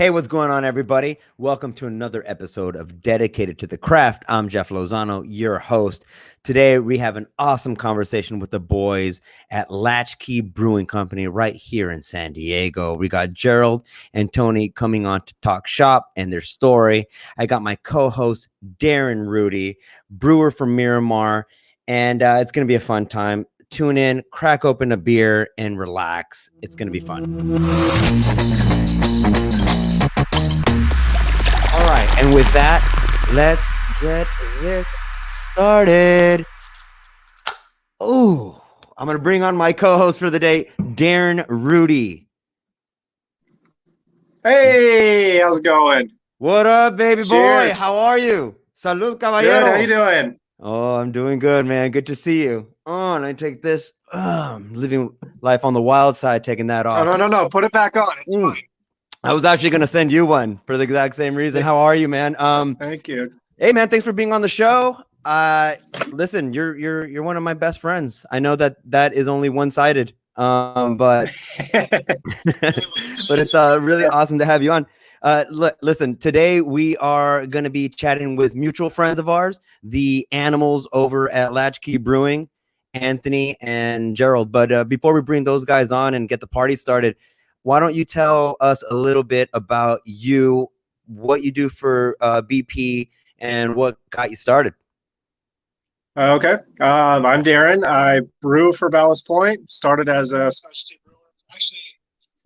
Hey, what's going on, everybody? Welcome to another episode of Dedicated to the Craft. I'm Jeff Lozano, your host. Today, we have an awesome conversation with the boys at Latchkey Brewing Company right here in San Diego. We got Gerald and Tony coming on to talk shop and their story. I got my co-host, Darren Rudy, brewer from Miramar, and it's going to be a fun time. Tune in, crack open a beer, and relax. It's going to be fun. All right, and with that, let's get this started. Oh, I'm going to bring on my co-host for the day, Darren Rudy. Hey, how's it going? What up, baby Cheers. boy? How are you? Salud, caballero. Good, how you doing? Oh, I'm doing good, man. Good to see you. Oh, and I take this. I'm living life on the wild side, taking that off. Oh, no. Put it back on. It's fine. I was actually going to send you one for the exact same reason. How are you, man? Thank you. Hey, man, thanks for being on the show. Listen, you're one of my best friends. I know that is only one-sided, but but it's really awesome to have you on. Listen, today we are going to be chatting with mutual friends of ours, the animals over at Latchkey Brewing, Anthony and Gerald. But before we bring those guys on and get the party started, why don't you tell us a little bit about you, what you do for BP, and what got you started? Okay. I'm Darren. I brew for Ballast Point. Started as a specialty brewer. Actually,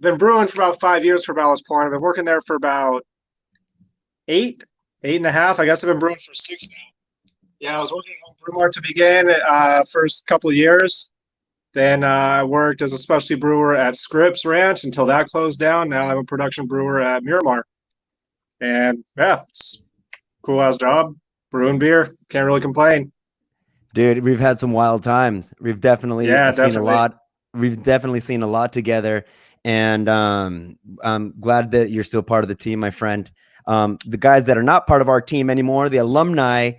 been brewing for about 5 years for Ballast Point. I've been working there for about eight and a half. I guess I've been brewing for 6 now. Yeah, I was working at Home Brew Mart to begin first couple of years. Then I worked as a specialty brewer at Scripps Ranch until that closed down. Now I'm a production brewer at Miramar. And yeah, it's a cool ass job. Brewing beer. Can't really complain. Dude, we've had some wild times. We've definitely seen a lot. We've definitely seen a lot together. And I'm glad that you're still part of the team, my friend. The guys that are not part of our team anymore, the alumni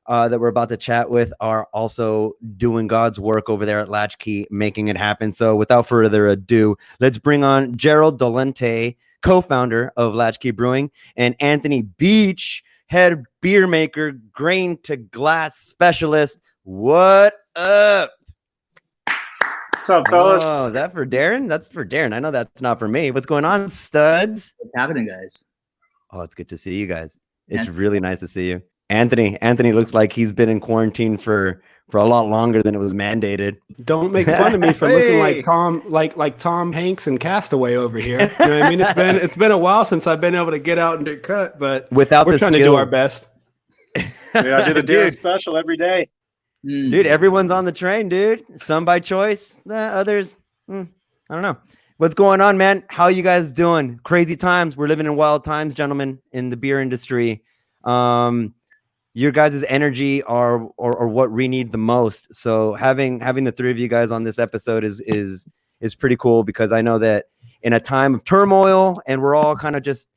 that we're about to chat with, are also doing God's work over there at Latchkey, making it happen. So without further ado, let's bring on Gerald Dollente, co-founder of Latchkey Brewing, and Anthony Beech, head beer maker, grain to glass specialist. What up? What's up, fellas? Oh, is that for Darren? That's for Darren. I know that's not for me. What's going on, studs? What's happening, guys? Oh, it's good to see you guys. It's really nice to see you. Anthony looks like he's been in quarantine for a lot longer than it was mandated. Don't make fun of me for looking like Tom, like Tom Hanks and Castaway over here. You know what I mean? It's been a while since I've been able to get out and get cut, but we're trying to do our best. Yeah, I do the Darren special every day. Dude, everyone's on the train, dude. Some by choice, others, I don't know. What's going on, man? How you guys doing? Crazy times. We're living in wild times, gentlemen, in the beer industry. Your guys' energy are what we need the most. So having the three of you guys on this episode is pretty cool, because I know that in a time of turmoil and we're all kind of just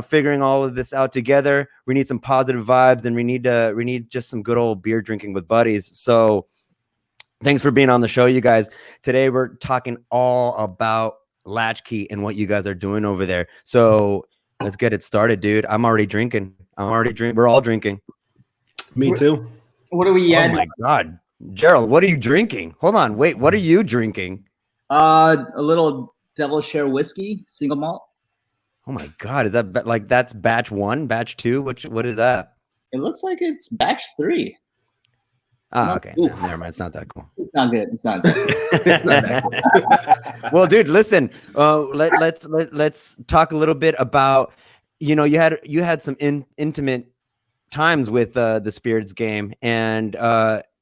figuring all of this out together, we need some positive vibes, and we need just some good old beer drinking with buddies. So thanks for being on the show, you guys. Today we're talking all about Latchkey and what you guys are doing over there. So let's get it started, dude. I'm already drinking. We're all drinking. Me too. What are we at? Oh my God. Gerald, what are you drinking? Hold on. Wait, what are you drinking? A little Devil Share whiskey, single malt. Oh my God. Is that that's batch 1, batch 2? What is that? It looks like it's batch 3. Oh, okay. No, never mind. It's not that cool. It's not good. It's not that. Well, dude, listen. Let's talk a little bit about, you had some intimate times with the Spirits game, and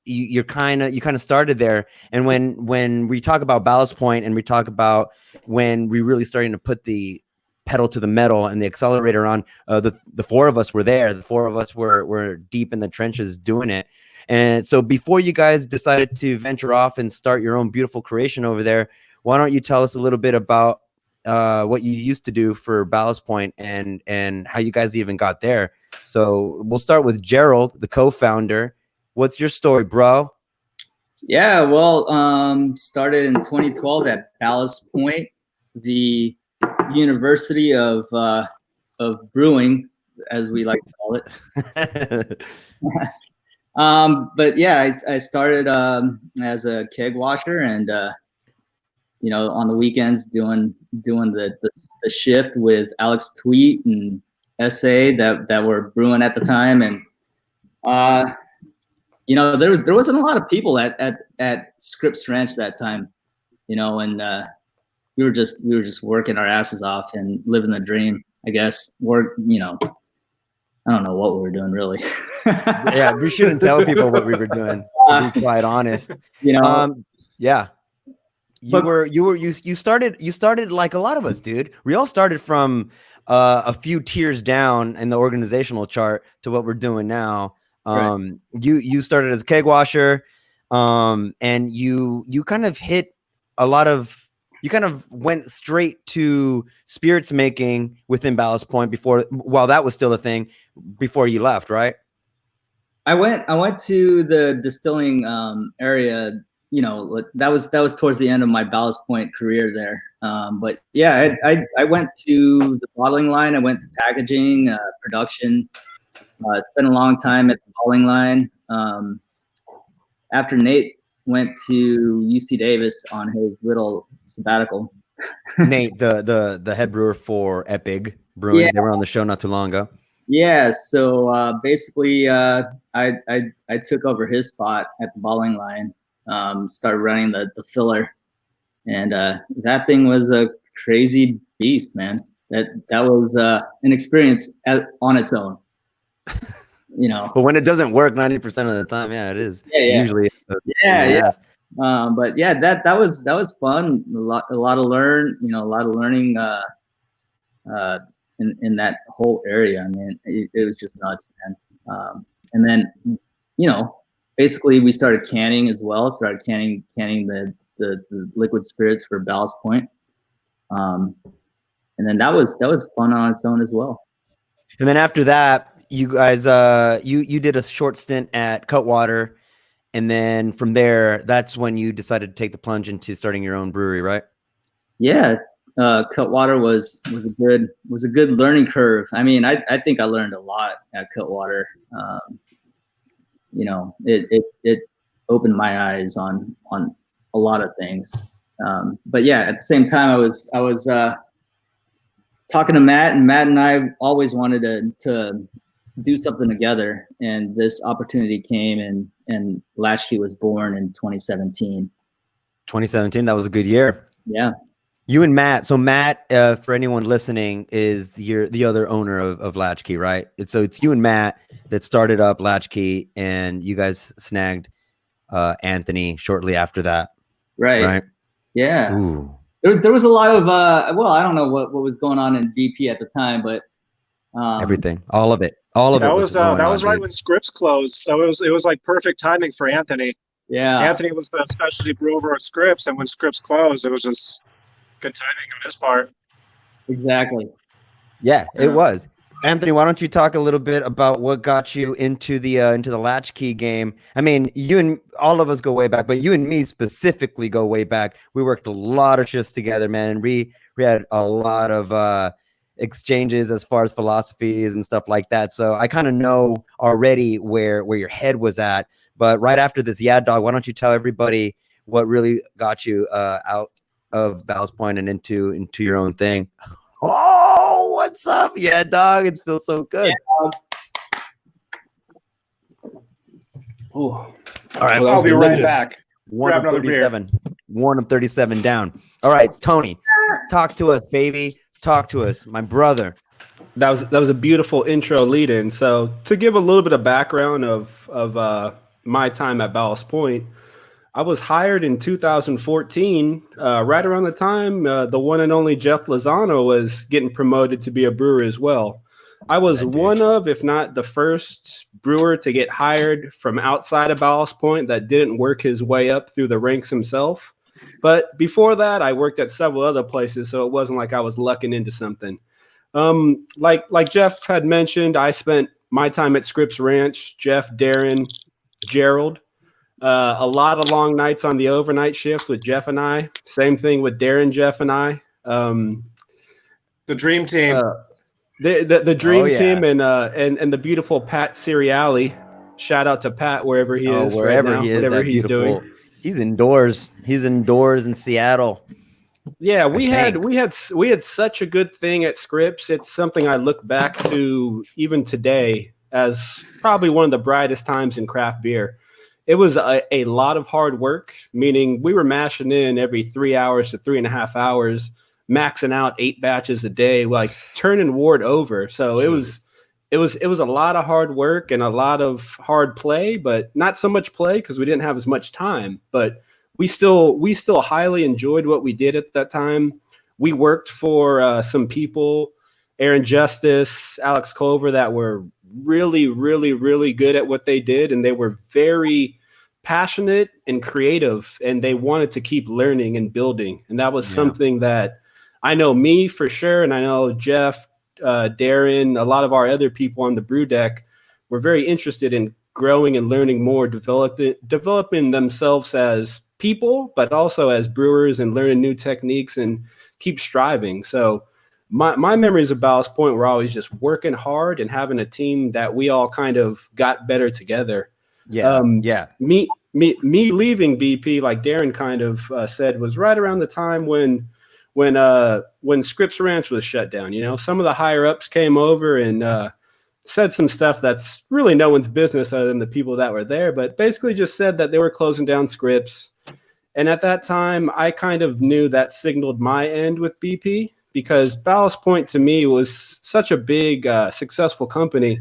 you kind of started there. And when we talk about Ballast Point, and we talk about when we really starting to put the pedal to the metal and the accelerator on, the four of us were there. The four of us were deep in the trenches doing it. And so before you guys decided to venture off and start your own beautiful creation over there, why don't you tell us a little bit about what you used to do for Ballast Point and how you guys even got there? So we'll start with Gerald, the co-founder. What's your story, bro? Yeah, well, started in 2012 at Ballast Point. The university of brewing, as we like to call it. But yeah, I started as a keg washer, and you know, on the weekends doing the shift with Alex Tweet and SA that were brewing at the time, and you know, there wasn't a lot of people at Scripps Ranch that time, you know, and we were just working our asses off and living the dream, I guess. You know, I don't know what we were doing really. Yeah, we shouldn't tell people what we were doing, to be quite honest. You know, yeah. You started like a lot of us, dude. We all started from a few tiers down in the organizational chart to what we're doing now. Right. You started as a keg washer, and you kind of hit a lot of. You kind of went straight to spirits making within Ballast Point while that was still a thing before you left, right? I went to the distilling area. You know, that was towards the end of my Ballast Point career there. But yeah, I went to the bottling line. I went to packaging, production. Spent a long time at the bottling line. After Nate went to UC Davis on his little sabbatical. Nate, the head brewer for Epic Brewing. Yeah. They were on the show not too long ago. Yeah, so basically I took over his spot at the bottling line, started running the filler, and that thing was a crazy beast, man. That was an experience on its own. You know, but when it doesn't work 90% of the time, yeah, it is. Yeah. Usually, yeah. But yeah, that was fun. A lot of learning in that whole area. I mean, it was just nuts, man. And then, you know, basically we started canning as well. Started canning the liquid spirits for Ballast Point. And then that was fun on its own as well. And then after that, you guys, you did a short stint at Cutwater, and then from there, that's when you decided to take the plunge into starting your own brewery, right? Yeah, Cutwater was a good learning curve. I mean, I think I learned a lot at Cutwater. You know, it opened my eyes on a lot of things. But yeah, at the same time, I was talking to Matt, and Matt and I always wanted to do something together, and this opportunity came, and Latchkey was born in 2017. 2017, that was a good year. Yeah. You and Matt. So Matt, for anyone listening, is the other owner of Latchkey, right? So it's you and Matt that started up Latchkey, and you guys snagged Anthony shortly after that. Right. Yeah. Ooh. There was a lot of well, I don't know what was going on in BP at the time, but everything, all of it. That was right when Scripps closed, so it was like perfect timing for Anthony. Yeah. Anthony was the specialty brewer at Scripps, and when Scripps closed, it was just good timing on his part. Exactly. Yeah, it was. Anthony, why don't you talk a little bit about what got you into the Latchkey game? I mean, you and all of us go way back, but you and me specifically go way back. We worked a lot of shifts together, man, and we had a lot of exchanges as far as philosophies and stuff like that. So I kind of know already where your head was at. But right after this, Dog, why don't you tell everybody what really got you out of Ballast Point and into your own thing? Oh, what's up? Yeah, Dog. It feels so good. Yeah, oh, all right. I'll be right back. One of 37. One of 37 down. All right, Tony, talk to us, baby. Talk to us, my brother. That was a beautiful intro lead in. So to give a little bit of background of my time at Ballast Point, I was hired in 2014, right around the time the one and only Jeff Lozano was getting promoted to be a brewer as well. I was one of, if not the first brewer to get hired from outside of Ballast Point that didn't work his way up through the ranks himself. But before that, I worked at several other places, so it wasn't like I was lucking into something. Like Jeff had mentioned, I spent my time at Scripps Ranch, Jeff, Darren, Gerald. A lot of long nights on the overnight shift with Jeff and I. Same thing with Darren, Jeff, and I. The dream team. The dream Oh, yeah. team and the beautiful Pat Cereali. Shout out to Pat wherever he is wherever right now, he is, whatever that he's beautiful. doing. He's indoors. He's indoors in Seattle. Yeah, we think. had such a good thing at Scripps. It's something I look back to even today as probably one of the brightest times in craft beer. It was a lot of hard work, meaning we were mashing in every 3 hours to 3.5 hours, maxing out 8 batches a day, like turning ward over. So it was a lot of hard work and a lot of hard play, but not so much play because we didn't have as much time. But we still highly enjoyed what we did at that time. We worked for some people, Aaron Justice, Alex Culver, that were really, really, really good at what they did, and they were very passionate and creative, and they wanted to keep learning and building. And that was something that I know me for sure, and I know Jeff, Darren, a lot of our other people on the brew deck were very interested in growing and learning more, developing themselves as people, but also as brewers, and learning new techniques and keep striving. So my memories of Ballast Point were always just working hard and having a team that we all kind of got better together. Me leaving BP, like Darren kind of said, was right around the time when Scripps Ranch was shut down. You know, some of the higher ups came over and said some stuff that's really no one's business other than the people that were there, but basically just said that they were closing down Scripps. And at that time, I kind of knew that signaled my end with BP, because Ballast Point to me was such a big, successful company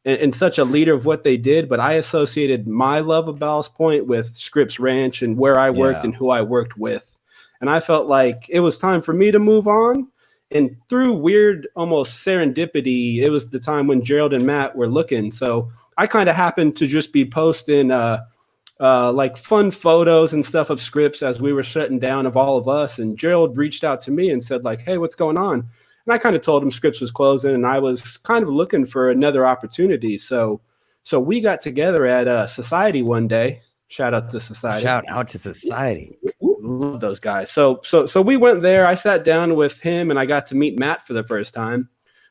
and such a leader of what they did. But I associated my love of Ballast Point with Scripps Ranch and where I worked and who I worked with. And I felt like it was time for me to move on. And through weird, almost serendipity, it was the time when Gerald and Matt were looking. So I kind of happened to just be posting like fun photos and stuff of Scripps as we were shutting down, of all of us. And Gerald reached out to me and said, like, hey, what's going on? And I kind of told him Scripps was closing, and I was kind of looking for another opportunity. So we got together at Society one day. Shout out to Society. Shout out to Society. Love those guys. So we went there. I sat down with him and I got to meet Matt for the first time.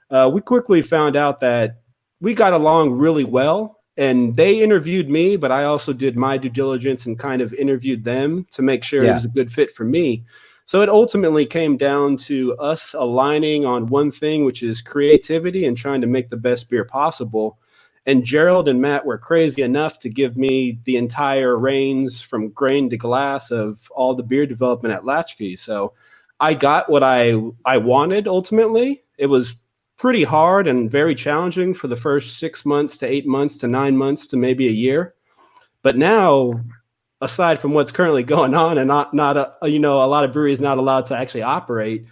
We quickly found out that we got along really well, and they interviewed me, but I also did my due diligence and kind of interviewed them to make sure it was a good fit for me. So it ultimately came down to us aligning on one thing, which is creativity and trying to make the best beer possible. And Gerald and Matt were crazy enough to give me the entire reins from grain to glass of all the beer development at Latchkey. So I got what I wanted ultimately. It was pretty hard and very challenging for the first 6 months to 8 months to 9 months to maybe a year. But now, aside from what's currently going on and not a lot of breweries not allowed to actually operate,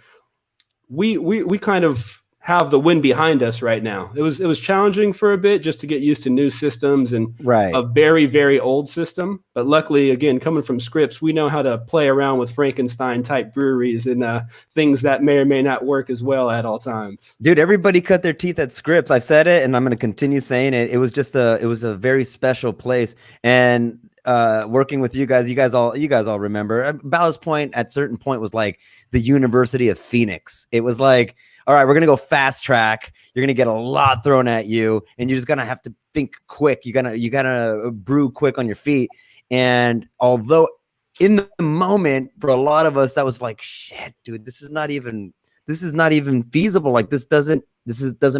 we kind of have the wind behind us right now. It was challenging for a bit just to get used to new systems and a very, very old system. But luckily, again, coming from Scripps, we know how to play around with Frankenstein type breweries and things that may or may not work as well at all times. Dude, everybody cut their teeth at Scripps. I've said it and I'm going to continue saying it. It was a very special place. And working with you guys all remember Ballast Point at certain point was like the University of Phoenix. It was like, all right, we're going to go fast track. You're going to get a lot thrown at you, and you're just going to have to think quick. You got to brew quick on your feet. And although in the moment for a lot of us, that was like, shit, dude, this is not even feasible. Like this doesn't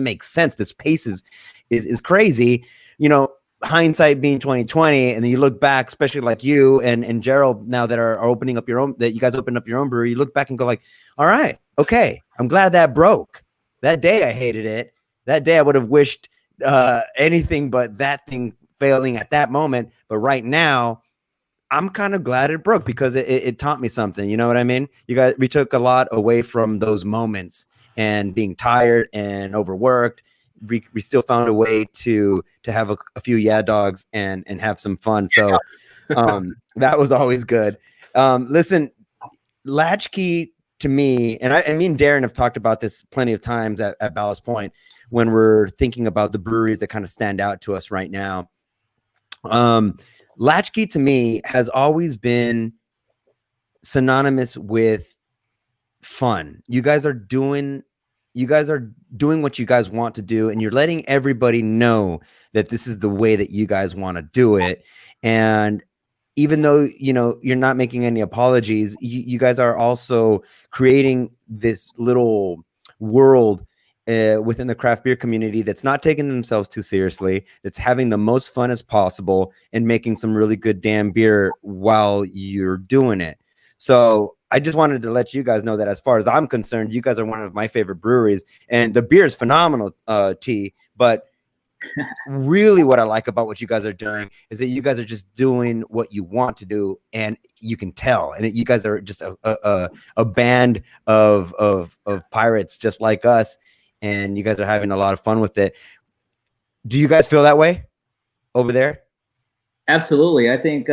make sense. This pace is crazy. You know, hindsight being 2020, and then you look back, especially like you and Gerald now that are opening up your own, that you guys opened up your own brewery, you look back and go like, all right, okay, I'm glad that broke. That day I hated it. That day I would have wished anything but that thing failing at that moment. But right now, I'm kind of glad it broke because it taught me something. You know what I mean? We took a lot away from those moments and being tired and overworked. We still found a way to have a few dogs and have some fun. So that was always good. Listen, Latchkey to me, and I mean, Darren have talked about this plenty of times at Ballast Point when we're thinking about the breweries that kind of stand out to us right now. Latchkey to me has always been synonymous with fun. You guys are doing you guys are doing what you guys want to do, and you're letting everybody know that this is the way that you guys want to do it. And even though, you know, you're not making any apologies, you guys are also creating this little world within the craft beer community that's not taking themselves too seriously, that's having the most fun as possible, and making some really good damn beer while you're doing it. So I just wanted to let you guys know that as far as I'm concerned, you guys are one of my favorite breweries, and the beer is phenomenal, T. But really what I like about what you guys are doing is that you guys are just doing what you want to do, and you can tell. And you guys are just a band of pirates just like us, and you guys are having a lot of fun with it. Do you guys feel that way over there? Absolutely. I think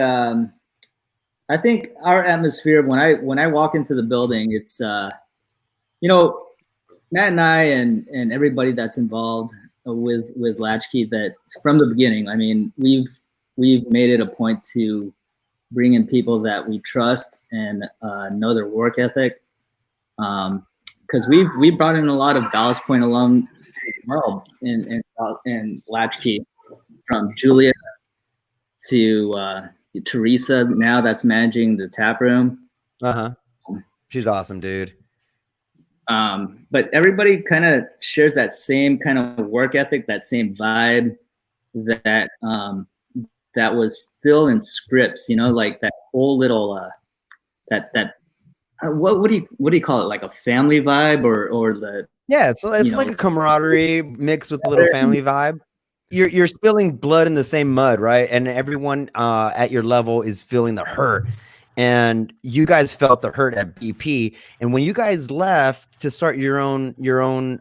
our atmosphere when I walk into the building, it's you know, Matt and I and everybody that's involved with Latchkey, that from the beginning, I mean, we've made it a point to bring in people that we trust and know their work ethic. Because we brought in a lot of Ballast Point alum as well in Latchkey, from Julia to Teresa now, that's managing the tap room. She's awesome, dude. But everybody kind of shares that same kind of work ethic, that same vibe that that was still in scripts, you know, like that whole little what do you call it, like a family vibe, or the it's like a camaraderie mixed with a little family vibe. You're spilling blood in the same mud, right? And everyone at your level is feeling the hurt. And you guys felt the hurt at BP. And when you guys left to start your own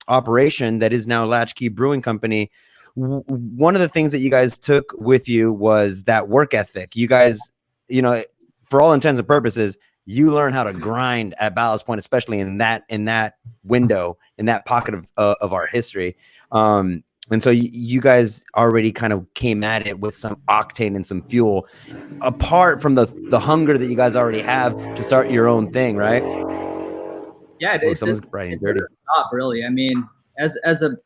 operation that is now Latchkey Brewing Company, one of the things that you guys took with you was that work ethic. You guys, you know, for all intents and purposes, you learn how to grind at Ballast Point, especially in that window, in that pocket of our history. And so you guys already kind of came at it with some octane and some fuel, apart from the hunger that you guys already have to start your own thing, right? Yeah, someone's writing dirty. Stop, really. I mean, the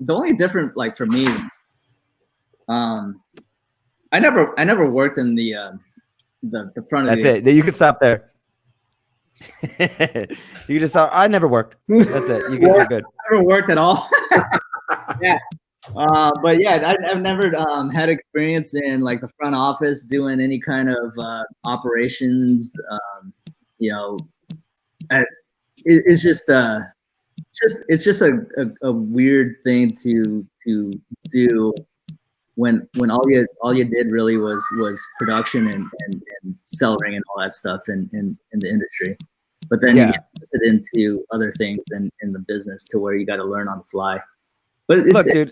only different, like, for me, I never worked in the front of That's it. You can stop there. You just saw. I never worked. That's it. You're good. I never worked at all. Yeah. But yeah, I've never had experience in like the front office doing any kind of operations. You know, it's just a weird thing to do when all you did really was production and cellaring and all that stuff in the industry. But then you get it into other things in the business to where you got to learn on the fly. But look, dude,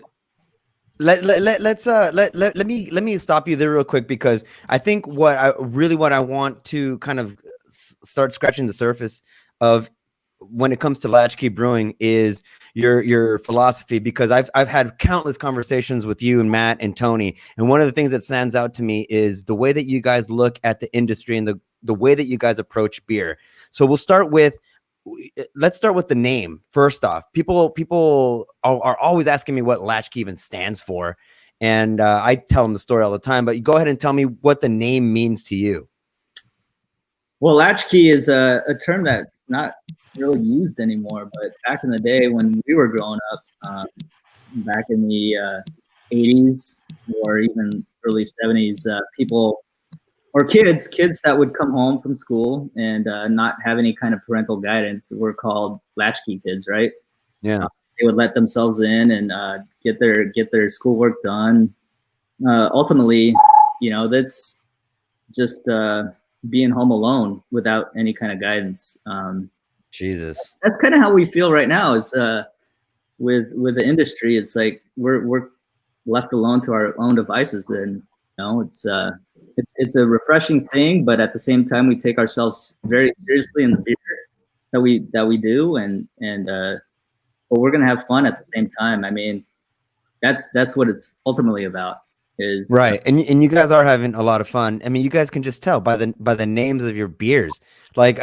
let me stop you there real quick, because I think what I want to kind of start scratching the surface of when it comes to Latchkey Brewing is your philosophy, because I've had countless conversations with you and Matt and Tony, and one of the things that stands out to me is the way that you guys look at the industry and the way that you guys approach beer. So let's start with the name first off. People are always asking me what Latchkey even stands for, and I tell them the story all the time. But you go ahead and tell me what the name means to you. Well, Latchkey is a term that's not really used anymore. But back in the day when we were growing up, back in the 80s or even early 70s, people or kids that would come home from school and not have any kind of parental guidance were called latchkey kids, right? Yeah. They would let themselves in and get their schoolwork done. Ultimately, you know, that's just being home alone without any kind of guidance. Jesus. That's kind of how we feel right now is with the industry. It's like we're left alone to our own devices, and you know, it's a refreshing thing, but at the same time, we take ourselves very seriously in the beer that we do, and but we're gonna have fun at the same time. I mean, that's what it's ultimately about. is Right. And you guys are having a lot of fun. I mean, you guys can just tell by the names of your beers. Like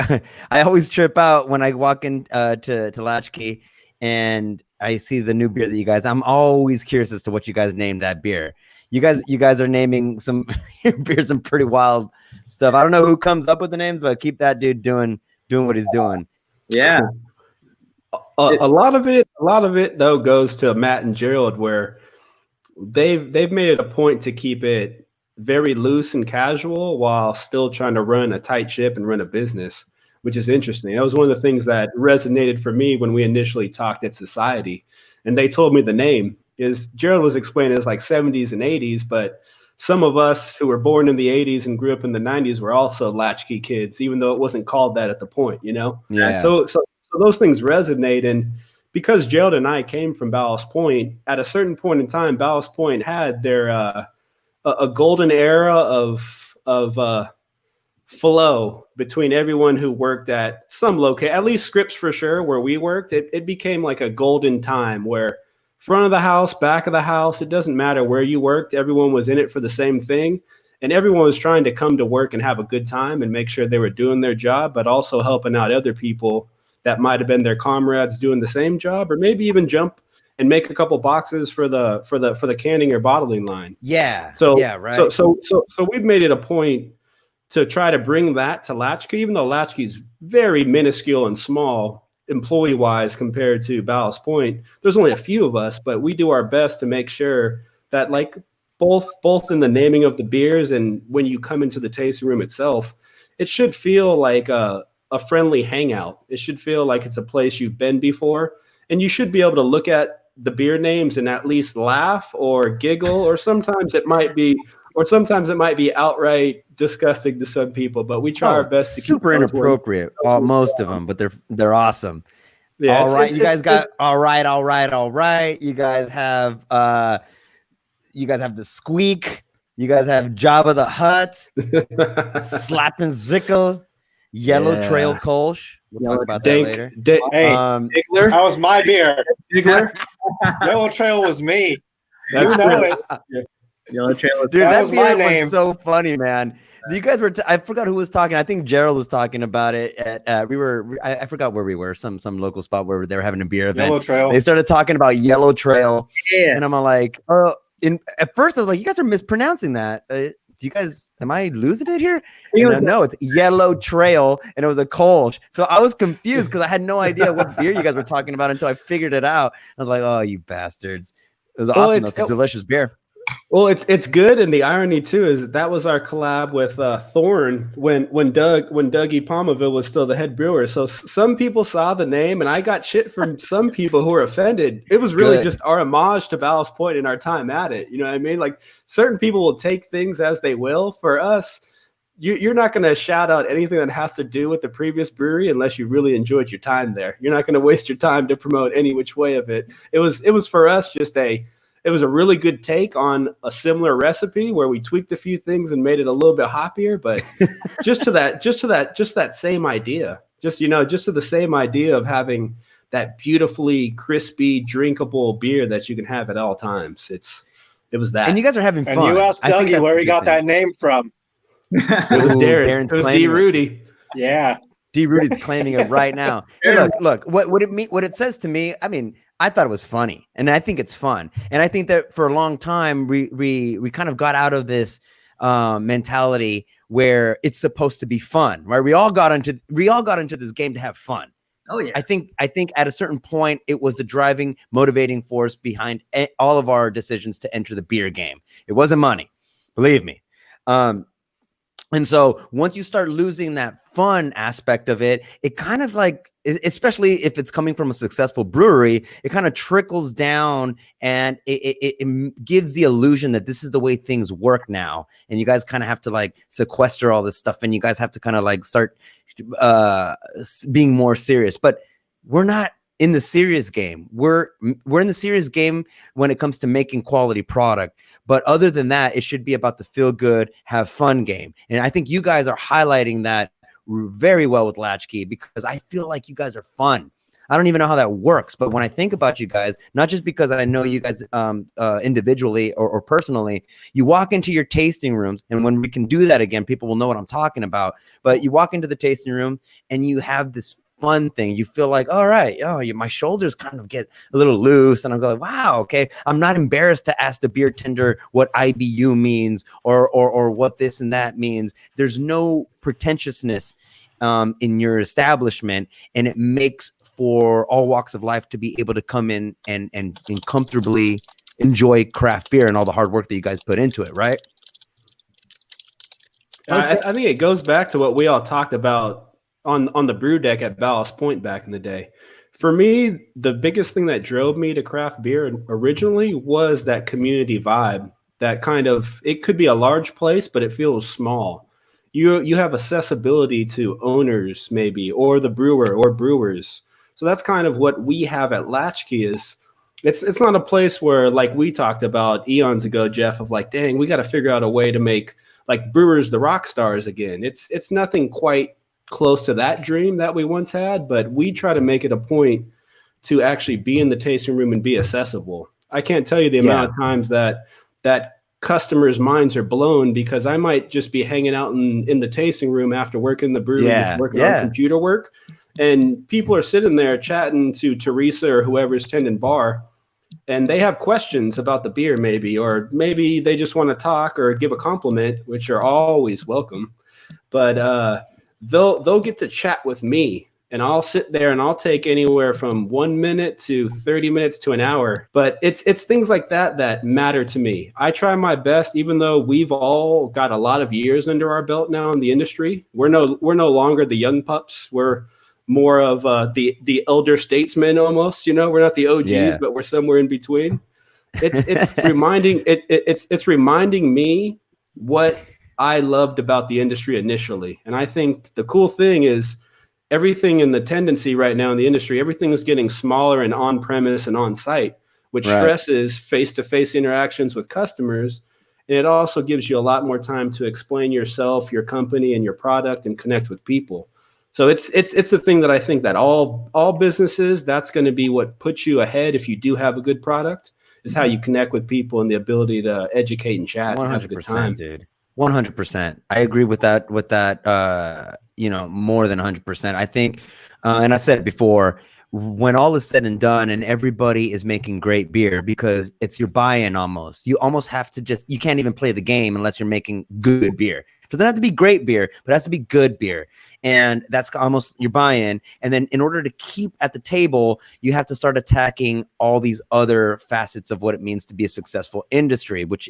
I always trip out when I walk in to Latchkey and I see the new beer that you guys, I'm always curious as to what you guys named that beer. You guys are naming some beers, some pretty wild stuff. I don't know who comes up with the names, but keep that dude doing what he's doing. yeah. A lot of it though goes to Matt and Gerald, where they've made it a point to keep it very loose and casual while still trying to run a tight ship and run a business, which is interesting. That was one of the things that resonated for me when we initially talked at Society, and they told me the name. Is Gerald was explaining it's like 70s and 80s, but some of us who were born in the 80s and grew up in the 90s were also latchkey kids, even though it wasn't called that at the point, you know? Yeah. So those things resonate. And because Gerald and I came from Ballast Point, at a certain point in time, Ballast Point had their a golden era of flow between everyone who worked at some location, at least Scripps for sure, where we worked. It became like a golden time where front of the house, back of the house, it doesn't matter where you worked. Everyone was in it for the same thing. And everyone was trying to come to work and have a good time and make sure they were doing their job, but also helping out other people that might have been their comrades doing the same job, or maybe even jump and make a couple boxes for the canning or bottling line. Yeah. So yeah, right. So we've made it a point to try to bring that to Latchkey, even though Latchkey is very minuscule and small employee-wise compared to Ballast Point. There's only a few of us, but we do our best to make sure that, like, both in the naming of the beers and when you come into the tasting room itself, it should feel like a friendly hangout. It should feel like it's a place you've been before, and you should be able to look at the beer names and at least laugh or giggle, or sometimes it might be outright disgusting to some people, but we try our best to super keep inappropriate. Most of them, but they're awesome. Yeah, all right. You guys got all right. You guys have the squeak. You guys have Jabba the Hutt, Slappin' Zwickle, Yellow Trail Kolsch. We'll talk about that later. Hey, Diggler. that was my beer. Diggler. Yellow Trail was me. That's You know it. Yellow Trail. Dude, That that was my beer name. was so funny, man. You guys were. I forgot who was talking. I think Gerald was talking about it. I forgot where we were. Some local spot where they were having a beer event. Yellow Trail. They started talking about Yellow Trail, Yeah. and I'm like, at first I was like, you guys are mispronouncing that. Do you guys? Am I losing it here? No, it's Yellow Trail, and it was a Kolsch. So I was confused because I had no idea what beer you guys were talking about until I figured it out. I was like, oh, you bastards! It was awesome. It's a delicious beer. Well, it's good, and the irony too is that was our collab with Thorn when Dougie Palmerville was still the head brewer. So some people saw the name, and I got shit from some people who were offended. It was really just our homage to Ballast Point and our time at it. You know what I mean? Like, certain people will take things as they will. For us, you're not going to shout out anything that has to do with the previous brewery unless you really enjoyed your time there. You're not going to waste your time to promote any which way of it. It was for us just it was a really good take on a similar recipe where we tweaked a few things and made it a little bit hoppier, but just to that same idea, just to the same idea of having that beautifully crispy, drinkable beer that you can have at all times. It was that. And you guys are having fun. And you asked Dougie where he got that name from. It was Darren. It was D. Rudy. Yeah. D. Rudy's claiming it right now. Hey, look, what it says to me, I mean, I thought it was funny, and I think it's fun. And I think that for a long time, we kind of got out of this mentality where it's supposed to be fun, right? We all got into this game to have fun. Oh yeah. I think at a certain point, it was the driving, motivating force behind all of our decisions to enter the beer game. It wasn't money, believe me. And so once you start losing that fun aspect of it, it kind of like, especially if it's coming from a successful brewery, it kind of trickles down and it gives the illusion that this is the way things work now. And you guys kind of have to like sequester all this stuff, and you guys have to kind of like start being more serious. But we're not in the serious game. We're in the serious game when it comes to making quality product. But other than that, it should be about the feel good, have fun game. And I think you guys are highlighting that very well with Latchkey, because I feel like you guys are fun. I don't even know how that works. But when I think about you guys, not just because I know you guys individually or personally, you walk into your tasting rooms, and when we can do that again, people will know what I'm talking about. But you walk into the tasting room and you have this fun thing. You feel like, all right, my shoulders kind of get a little loose, and I'm going, wow, okay. I'm not embarrassed to ask the beer tender what IBU means or what this and that means. There's no pretentiousness in your establishment, and it makes for all walks of life to be able to come in and comfortably enjoy craft beer and all the hard work that you guys put into it, right? I think it goes back to what we all talked about on the brew deck at Ballast Point back in the day. For me, the biggest thing that drove me to craft beer originally was that community vibe. That kind of, it could be a large place, but it feels small. You have accessibility to owners maybe, or the brewer or brewers. So that's kind of what we have at Latchkey. Is it's not a place where, like we talked about eons ago, Jeff, of like, dang, we got to figure out a way to make like brewers the rock stars again. It's nothing quite close to that dream that we once had, but we try to make it a point to actually be in the tasting room and be accessible. I can't tell you the amount of times that customers' minds are blown because I might just be hanging out in the tasting room after working the brewery, just working on computer work, and people are sitting there chatting to Teresa or whoever's tending bar, and they have questions about the beer maybe, or maybe they just want to talk or give a compliment, which are always welcome. But they'll get to chat with me, and I'll sit there and I'll take anywhere from 1 minute to 30 minutes to an hour. But it's things like that matter to me. I try my best, even though we've all got a lot of years under our belt now in the industry. We're no longer the young pups. We're more of the elder statesmen almost. We're not the OGs, but we're somewhere in between. It's reminding me what I loved about the industry initially. And I think the cool thing is everything in the tendency right now in the industry, everything is getting smaller and on premise and on site, which stresses face-to-face interactions with customers. And it also gives you a lot more time to explain yourself, your company, and your product and connect with people. So it's the thing that I think that all businesses, that's going to be what puts you ahead if you do have a good product, is how you connect with people and the ability to educate and chat and have a good time. Dude. 100%. I agree with that. More than 100%. I think, and I've said it before, when all is said and done and everybody is making great beer, because it's your buy-in almost. You almost have to you can't even play the game unless you're making good beer. It doesn't have to be great beer, but it has to be good beer. And that's almost your buy-in. And then in order to keep at the table, you have to start attacking all these other facets of what it means to be a successful industry, which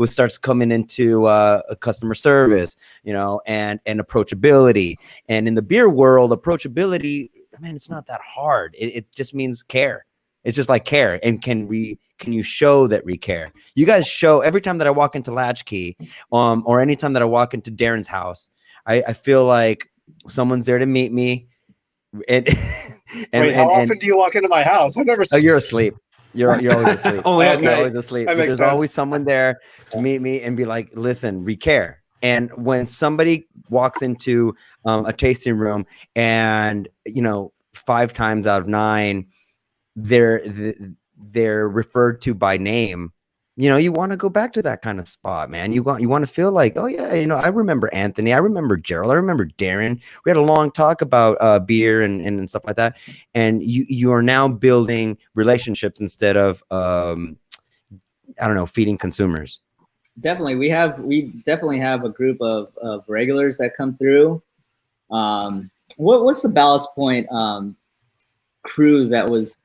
starts coming into a customer service, and approachability. And in the beer world, approachability, man, it's not that hard. It just means care. It's just like care. And can you show that we care? You guys show every time that I walk into Latchkey, or anytime that I walk into Darren's house, I feel like someone's there to meet me. And how often do you walk into my house? I've never seen. Oh, you're asleep. You're always asleep. Only at You're night. always asleep. There's always someone there to meet me and be like, listen, we care. And when somebody walks into a tasting room and 5 times out of 9, they're referred to by name, you want to go back to that kind of spot, man. You want to feel like, oh yeah, I remember Anthony, I remember Gerald, I remember Darren. We had a long talk about beer and stuff like that. And you are now building relationships instead of feeding consumers. Definitely. We definitely have a group of regulars that come through. What's the Ballast Point crew that was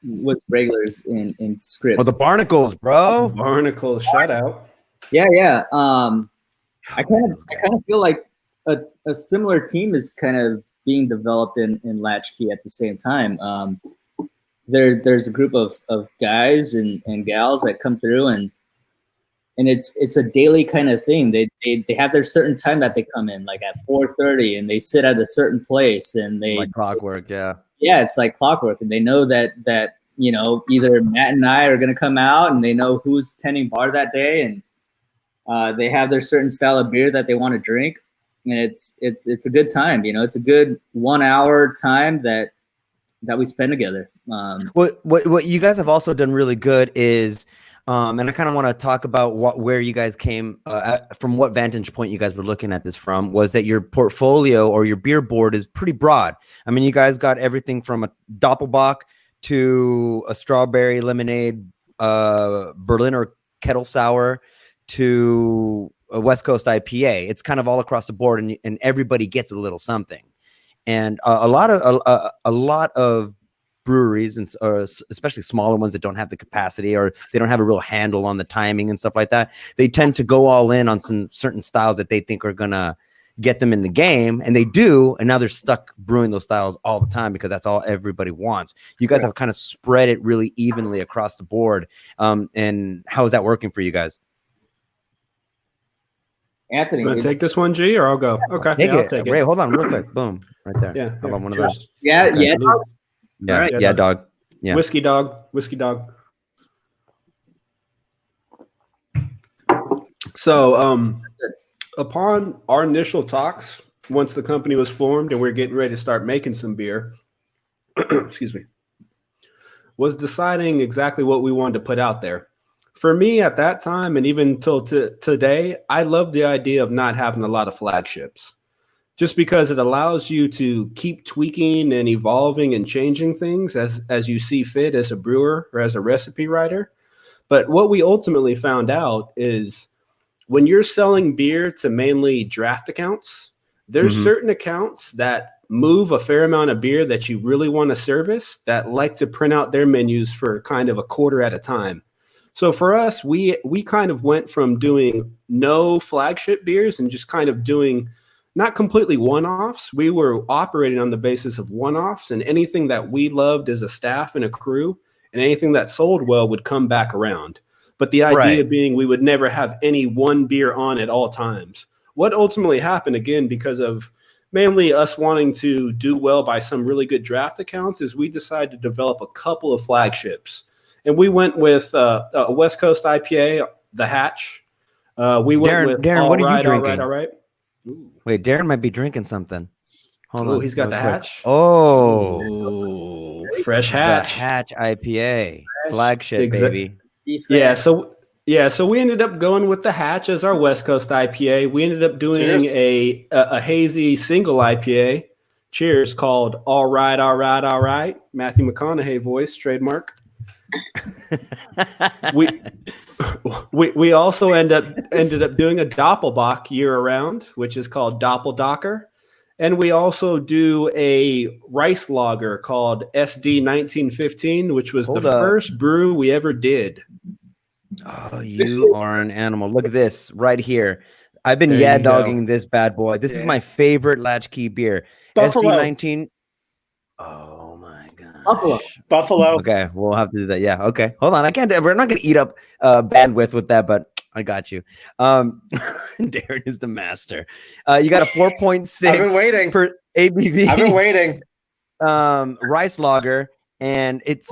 regulars in Scripps? Oh, the Barnacles, bro. Barnacles, shout out. Yeah. I kind of feel like a similar team is kind of being developed in Latchkey at the same time. There's a group of guys and gals that come through, and it's a daily kind of thing. They have their certain time that they come in, like at 4:30, and they sit at a certain place, and they like clockwork. Yeah, it's like clockwork, and they know that either Matt and I are going to come out, and they know who's tending bar that day, and they have their certain style of beer that they want to drink, and it's a good time. It's a good 1 hour time that we spend together. What you guys have also done really good is, and I kind of want to talk about where you guys came from, what vantage point you guys were looking at this from, was that your portfolio or your beer board is pretty broad. I mean, you guys got everything from a Doppelbock to a strawberry lemonade, Berliner kettle sour to a West Coast IPA. It's kind of all across the board, and everybody gets a little something. And a lot of breweries, and especially smaller ones that don't have the capacity or they don't have a real handle on the timing and stuff like that, they tend to go all in on some certain styles that they think are gonna get them in the game, and they do, and now they're stuck brewing those styles all the time because that's all everybody wants. You guys have kind of spread it really evenly across the board, and how is that working for you guys? Anthony, You want to take this one, G, or I'll go? Okay, Take I'll it. take Ray, it. hold on real quick. Boom, right there. Yeah, How about one of cheers. those? Yeah, Okay. yeah. Yeah, All right. yeah, dog. Yeah. Whiskey dog. So, upon our initial talks, once the company was formed and we are getting ready to start making some beer, excuse me, was deciding exactly what we wanted to put out there. For me at that time, and even till today, I love the idea of not having a lot of flagships, just because it allows you to keep tweaking and evolving and changing things as you see fit as a brewer or as a recipe writer. But what we ultimately found out is when you're selling beer to mainly draft accounts, there's certain accounts that move a fair amount of beer that you really want to service that like to print out their menus for kind of a quarter at a time. So for us, we kind of went from doing no flagship beers and just kind of doing not completely one-offs. We were operating on the basis of one-offs, and anything that we loved as a staff and a crew and anything that sold well would come back around. But the idea being we would never have any one beer on at all times. What ultimately happened, again, because of mainly us wanting to do well by some really good draft accounts, is we decided to develop a couple of flagships. And we went with a West Coast IPA, the Hatch. We went with Darren, what are you drinking? All right. Wait, Darren might be drinking something. Hold on. He's got the quick. Hatch. Oh, Fresh the Hatch. Hatch IPA, flagship, baby. Yeah, so we ended up going with the Hatch as our West Coast IPA. We ended up doing a hazy single IPA. Cheers, called All Right, All Right, All Right. Matthew McConaughey voice, trademark. we also ended up doing a Doppelbock year round, which is called Doppeldocker, and we also do a rice lager called SD 1915, which was first brew we ever did. Oh, you are an animal! Look at this right here. I've been dogging this bad boy. This is my favorite Latchkey beer. Buffalo. SD 19. Oh my gosh. Buffalo. Okay, we'll have to do that. Yeah. Okay. Hold on. We're not gonna eat up bandwidth with that, but I got you. Darren is the master. You got a 4.6. I've been waiting per ABV. I've been waiting. Rice lager, and it's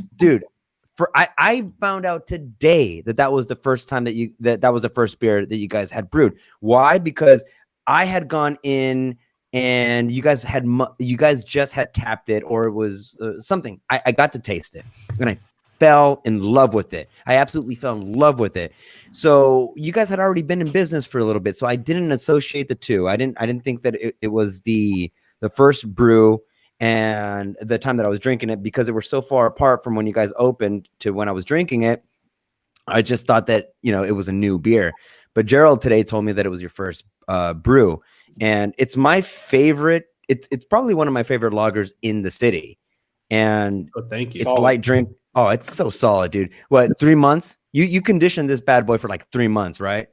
I found out today that was the first time that was the first beer that you guys had brewed. Why? Because I had gone in and you guys just had tapped it, or it was something. I got to taste it and I fell in love with it. I absolutely fell in love with it. So you guys had already been in business for a little bit, so I didn't associate the two. I didn't think that it was the first brew and the time that I was drinking it, because it were so far apart from when you guys opened to when I was drinking it. I just thought that, it was a new beer. But Gerald today told me that it was your first brew, and it's my favorite. It's probably one of my favorite lagers in the city. And thank you. It's light drink. Oh, it's so solid, dude. What, 3 months? You conditioned this bad boy for like 3 months, right?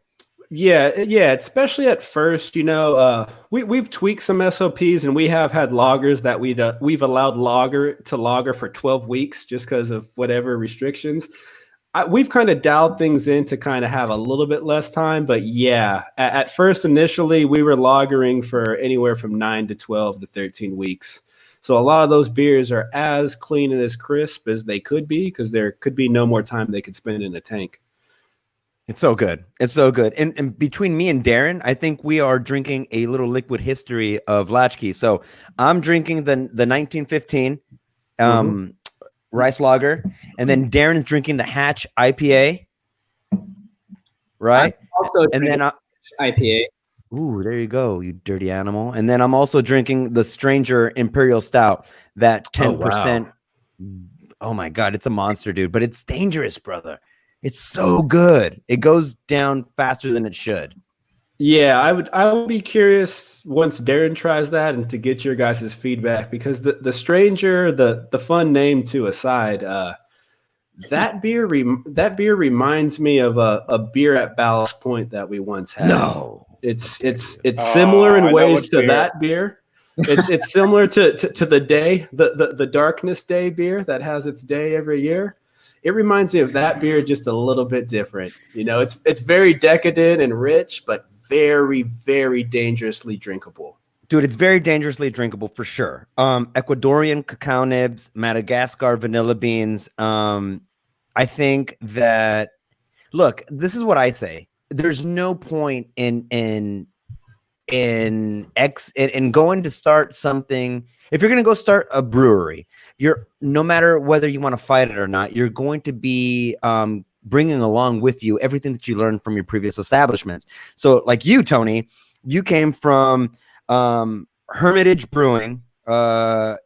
Yeah. Especially at first, we've tweaked some SOPs, and we have had lagers that we've allowed lager for 12 weeks just because of whatever restrictions. We've kind of dialed things in to kind of have a little bit less time, but yeah, at first, initially, we were lagering for anywhere from 9 to 12 to 13 weeks. So a lot of those beers are as clean and as crisp as they could be, because there could be no more time they could spend in a tank. It's so good. It's so good. And between me and Darren, I think we are drinking a little liquid history of Latchkey. So I'm drinking the 1915. rice lager, and then Darren's drinking the Hatch IPA, right? I'm also And then IPA. ooh, there you go, you dirty animal. And then I'm also drinking the Stranger Imperial Stout, that 10%. Oh my God, it's a monster, dude. But it's dangerous, brother. It's so good. It goes down faster than it should. Yeah, I would be curious once Darren tries that and to get your guys' feedback, because the Stranger, the fun name to aside, that beer reminds me of a beer at Ballast Point that we once had. No. It's similar in ways to that beer. It's similar to the day, the Darkness Day beer that has its day every year. It reminds me of that beer, just a little bit different. You know, it's very decadent and rich, but very, very dangerously drinkable. Dude, it's very dangerously drinkable for sure. Ecuadorian cacao nibs, Madagascar vanilla beans. I think that, look, this is what I say. There's no point in going to start something. If you're going to go start a brewery, no matter whether you want to fight it or not, you're going to be bringing along with you everything that you learned from your previous establishments. So like you, Tony, you came from Hermitage Brewing.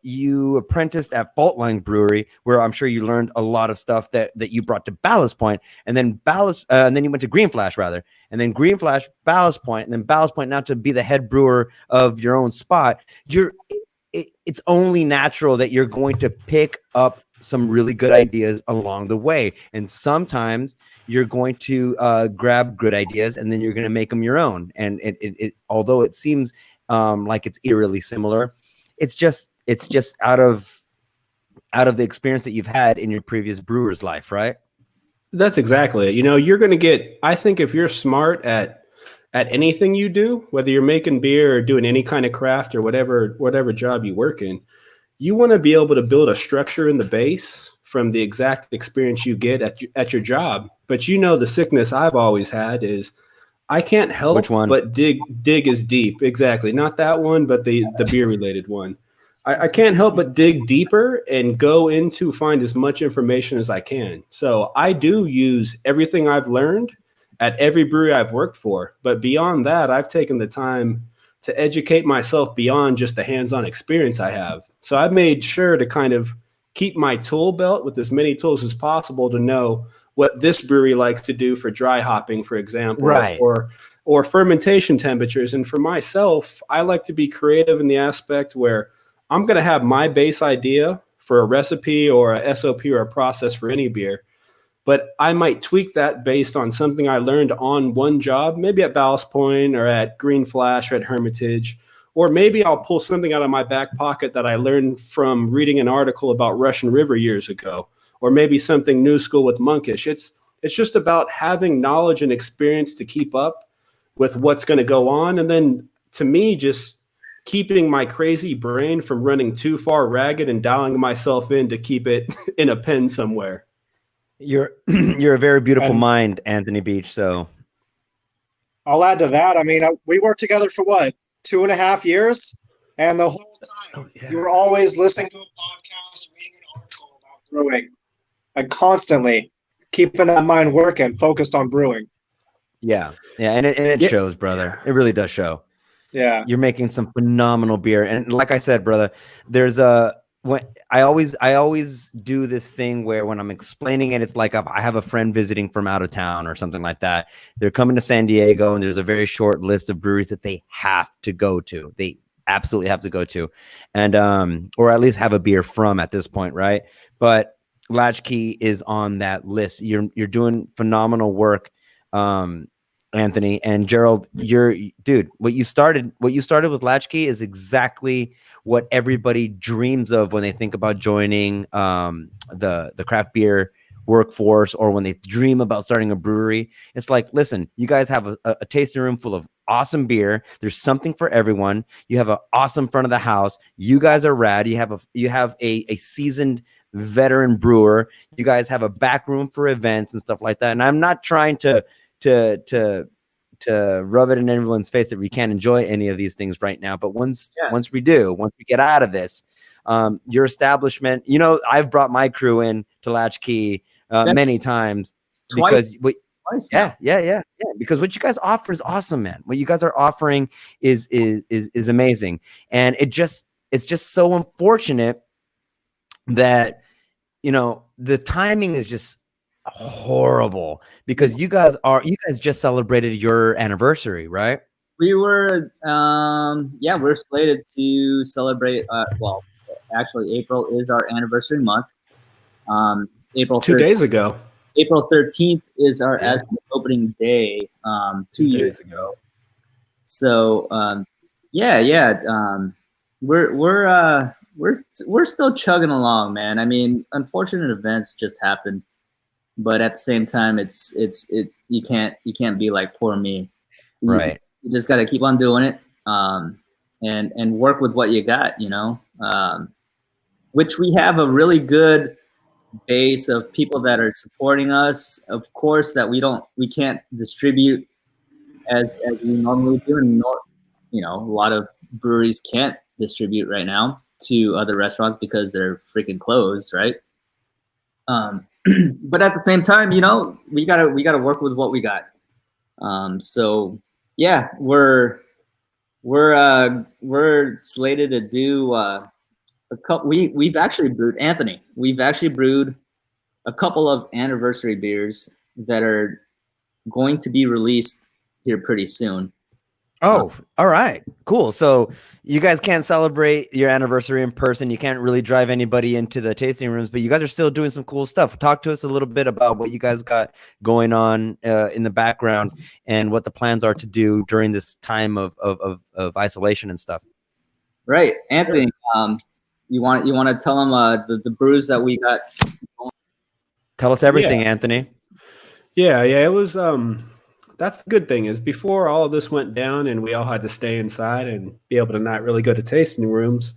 You apprenticed at Faultline Brewery, where I'm sure you learned a lot of stuff that you brought to Ballast Point, and then and then you went to Green Flash rather, and then Green Flash, Ballast Point, and then Ballast Point now to be the head brewer of your own spot. It's only natural that you're going to pick up some really good ideas along the way, and sometimes you're going to grab good ideas and then you're going to make them your own. And it although it seems like it's eerily similar, it's just out of the experience that you've had in your previous brewer's life, right? That's exactly it. You know, you're going to get, I think if you're smart at anything you do, whether you're making beer or doing any kind of craft or whatever job you work in, you want to be able to build a structure in the base from the exact experience you get at your job. But you know, the sickness I've always had is I can't help but dig as deep. Exactly. Not that one, but the beer related one. I can't help but dig deeper and go into find as much information as I can. So I do use everything I've learned at every brewery I've worked for. But beyond that, I've taken the time to educate myself beyond just the hands-on experience I have. So I've made sure to kind of keep my tool belt with as many tools as possible to know what this brewery likes to do for dry hopping, for example, right, or fermentation temperatures. And for myself, I like to be creative in the aspect where I'm going to have my base idea for a recipe or a SOP or a process for any beer, but I might tweak that based on something I learned on one job, maybe at Ballast Point or at Green Flash or at Hermitage, or maybe I'll pull something out of my back pocket that I learned from reading an article about Russian River years ago, or maybe something new school with Monkish. It's just about having knowledge and experience to keep up with what's going to go on. And then to me, just keeping my crazy brain from running too far ragged and dialing myself in to keep it in a pen somewhere. You're a very beautiful mind, Anthony Beech. So I'll add to that. I mean, we worked together for what, 2.5 years? And the whole time you were always listening to a podcast, reading an article about brewing, and constantly keeping that mind working, focused on brewing. Yeah. And it shows, brother. It really does show. Yeah. You're making some phenomenal beer. And like I said, brother, there's when I always do this thing where when I'm explaining it, it's like I have a friend visiting from out of town or something like that. They're coming to San Diego and there's a very short list of breweries that they have to go to. They absolutely have to go to, and or at least have a beer from at this point, right? But Latchkey is on that list. You're doing phenomenal work, Anthony and Gerald. What you started with Latchkey is exactly what everybody dreams of when they think about joining the craft beer workforce, or when they dream about starting a brewery. It's like, listen, you guys have a tasting room full of awesome beer. There's something for everyone. You have an awesome front of the house. You guys are rad. You have a seasoned veteran brewer. You guys have a back room for events and stuff like that. And I'm not trying to rub it in everyone's face that we can't enjoy any of these things right now. But once we get out of this, your establishment. You know, I've brought my crew in to Latchkey many times because yeah. Because what you guys offer is awesome, man. What you guys are offering is amazing, and it's just so unfortunate that, you know, the timing is just horrible because you guys just celebrated your anniversary, right? We were, we're slated to celebrate. Well, actually, April is our anniversary month. April 2 days ago. April 13th is our opening day. 2 years ago. So, we're still chugging along, man. I mean, unfortunate events just happen, but at the same time, you can't be like poor me, right? You just got to keep on doing it, and work with what you got, you know. Which we have a really good base of people that are supporting us. Of course, that we can't distribute as we normally do, and you know, a lot of breweries can't distribute right now to other restaurants because they're freaking closed, right? But at the same time, you know, we gotta work with what we got. So yeah, we're slated to do a couple. We've actually brewed, Anthony. We've actually brewed a couple of anniversary beers that are going to be released here pretty soon. Oh, all right, cool. So you guys can't celebrate your anniversary in person. You can't really drive anybody into the tasting rooms, but you guys are still doing some cool stuff. Talk to us a little bit about what you guys got going on in the background and what the plans are to do during this time of isolation and stuff. Right, Anthony. You want to tell them the brews that we got? Tell us everything, Anthony. Yeah. It was that's the good thing is before all of this went down and we all had to stay inside and be able to not really go to tasting rooms,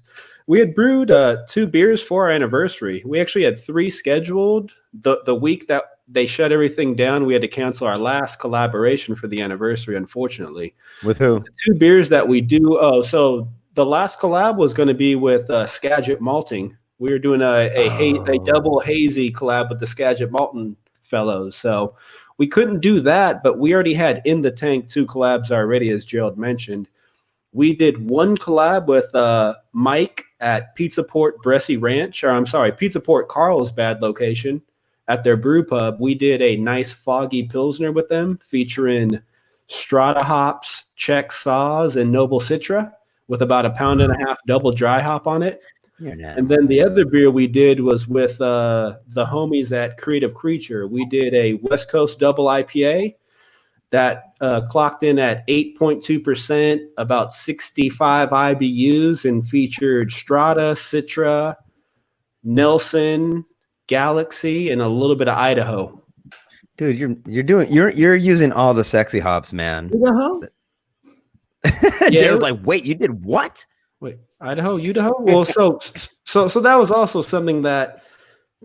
we had brewed 2 beers for our anniversary. We actually had 3 scheduled. The week that they shut everything down, we had to cancel our last collaboration for the anniversary, unfortunately. With who? The 2 beers that we do. Oh, so the last collab was going to be with Skagit Malting. We were doing a double hazy collab with the Skagit Malting fellows. So we couldn't do that, but we already had in the tank 2 collabs already, as Gerald mentioned. We did 1 collab with Mike at Pizza Port Bressy Ranch, Pizza Port Carlsbad location at their brew pub. We did a nice foggy Pilsner with them featuring Strata hops, Czech Saaz, and Noble Citra with about 1.5 pounds double dry hop on it. And then the other beer we did was with the homies at Creative Creature. We did a West Coast double IPA that clocked in at 8.2%, about 65 IBUs, and featured Strata, Citra, Nelson, Galaxy, and a little bit of Idaho. Dude, you're using all the sexy hops, man. Idaho? Jared's like, wait, you did what? Wait, Idaho? Well, so that was also something that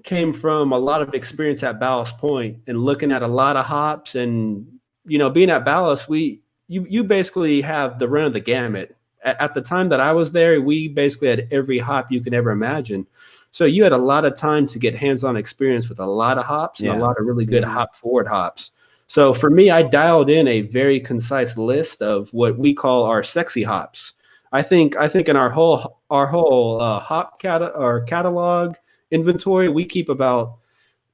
came from a lot of experience at Ballast Point and looking at a lot of hops. And, you know, being at Ballast, you basically have the run of the gamut. At the time that I was there, we basically had every hop you could ever imagine. So you had a lot of time to get hands-on experience with a lot of hops and a lot of really good hop-forward hops. So for me, I dialed in a very concise list of what we call our sexy hops. I think in our whole hop catalog inventory, we keep about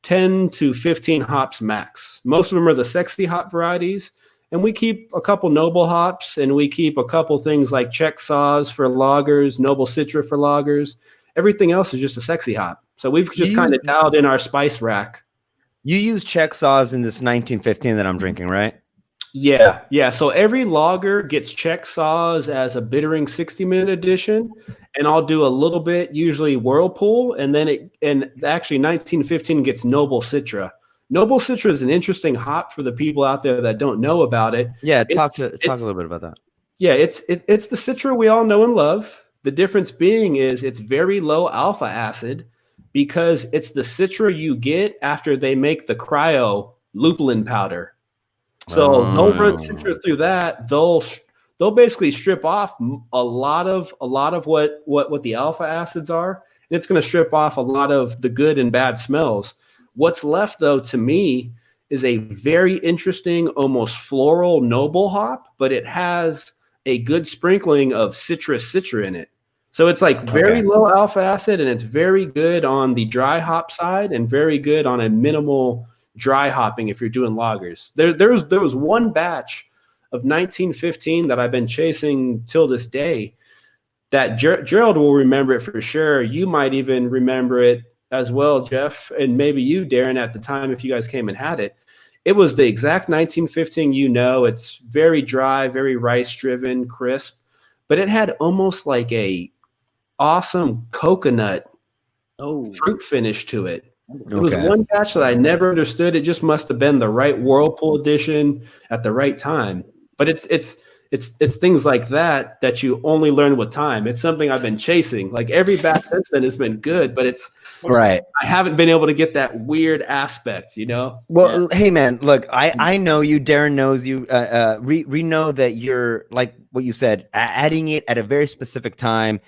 10 to 15 hops max. Most of them are the sexy hop varieties, and we keep a couple noble hops, and we keep a couple things like Czech Saaz for lagers, Noble Citra for lagers. Everything else is just a sexy hop. So we've just kind of dialed in our spice rack. You use Czech Saaz in this 1915 that I'm drinking, right? Yeah. So every lager gets Czech Saaz as a bittering 60-minute edition, and I'll do a little bit, usually Whirlpool, and actually 1915 gets Noble Citra. Noble Citra is an interesting hop for the people out there that don't know about it. Yeah, talk a little bit about that. Yeah, it's the Citra we all know and love. The difference being is it's very low alpha acid because it's the Citra you get after they make the cryo lupulin powder. So they'll run Citra through that. They'll they'll basically strip off a lot of what the alpha acids are, and it's going to strip off a lot of the good and bad smells. What's left, though, to me, is a very interesting, almost floral noble hop, but it has a good sprinkling of citra in it. So it's like very low alpha acid, and it's very good on the dry hop side and very good on a minimal dry hopping if you're doing lagers. There was one batch of 1915 that I've been chasing till this day that Gerald will remember it for sure. You might even remember it as well, Jeff, and maybe you, Darren, at the time if you guys came and had it. It was the exact 1915 it's very dry, very rice-driven, crisp, but it had almost like a awesome coconut fruit finish to it. It was one batch that I never understood. It just must have been the right Whirlpool edition at the right time. But it's things like that you only learn with time. It's something I've been chasing. Like every batch since then has been good, but it's right. I haven't been able to get that weird aspect, Well, hey man, look, I know you. Darren knows you. We know that you're like what you said, adding it at a very specific time,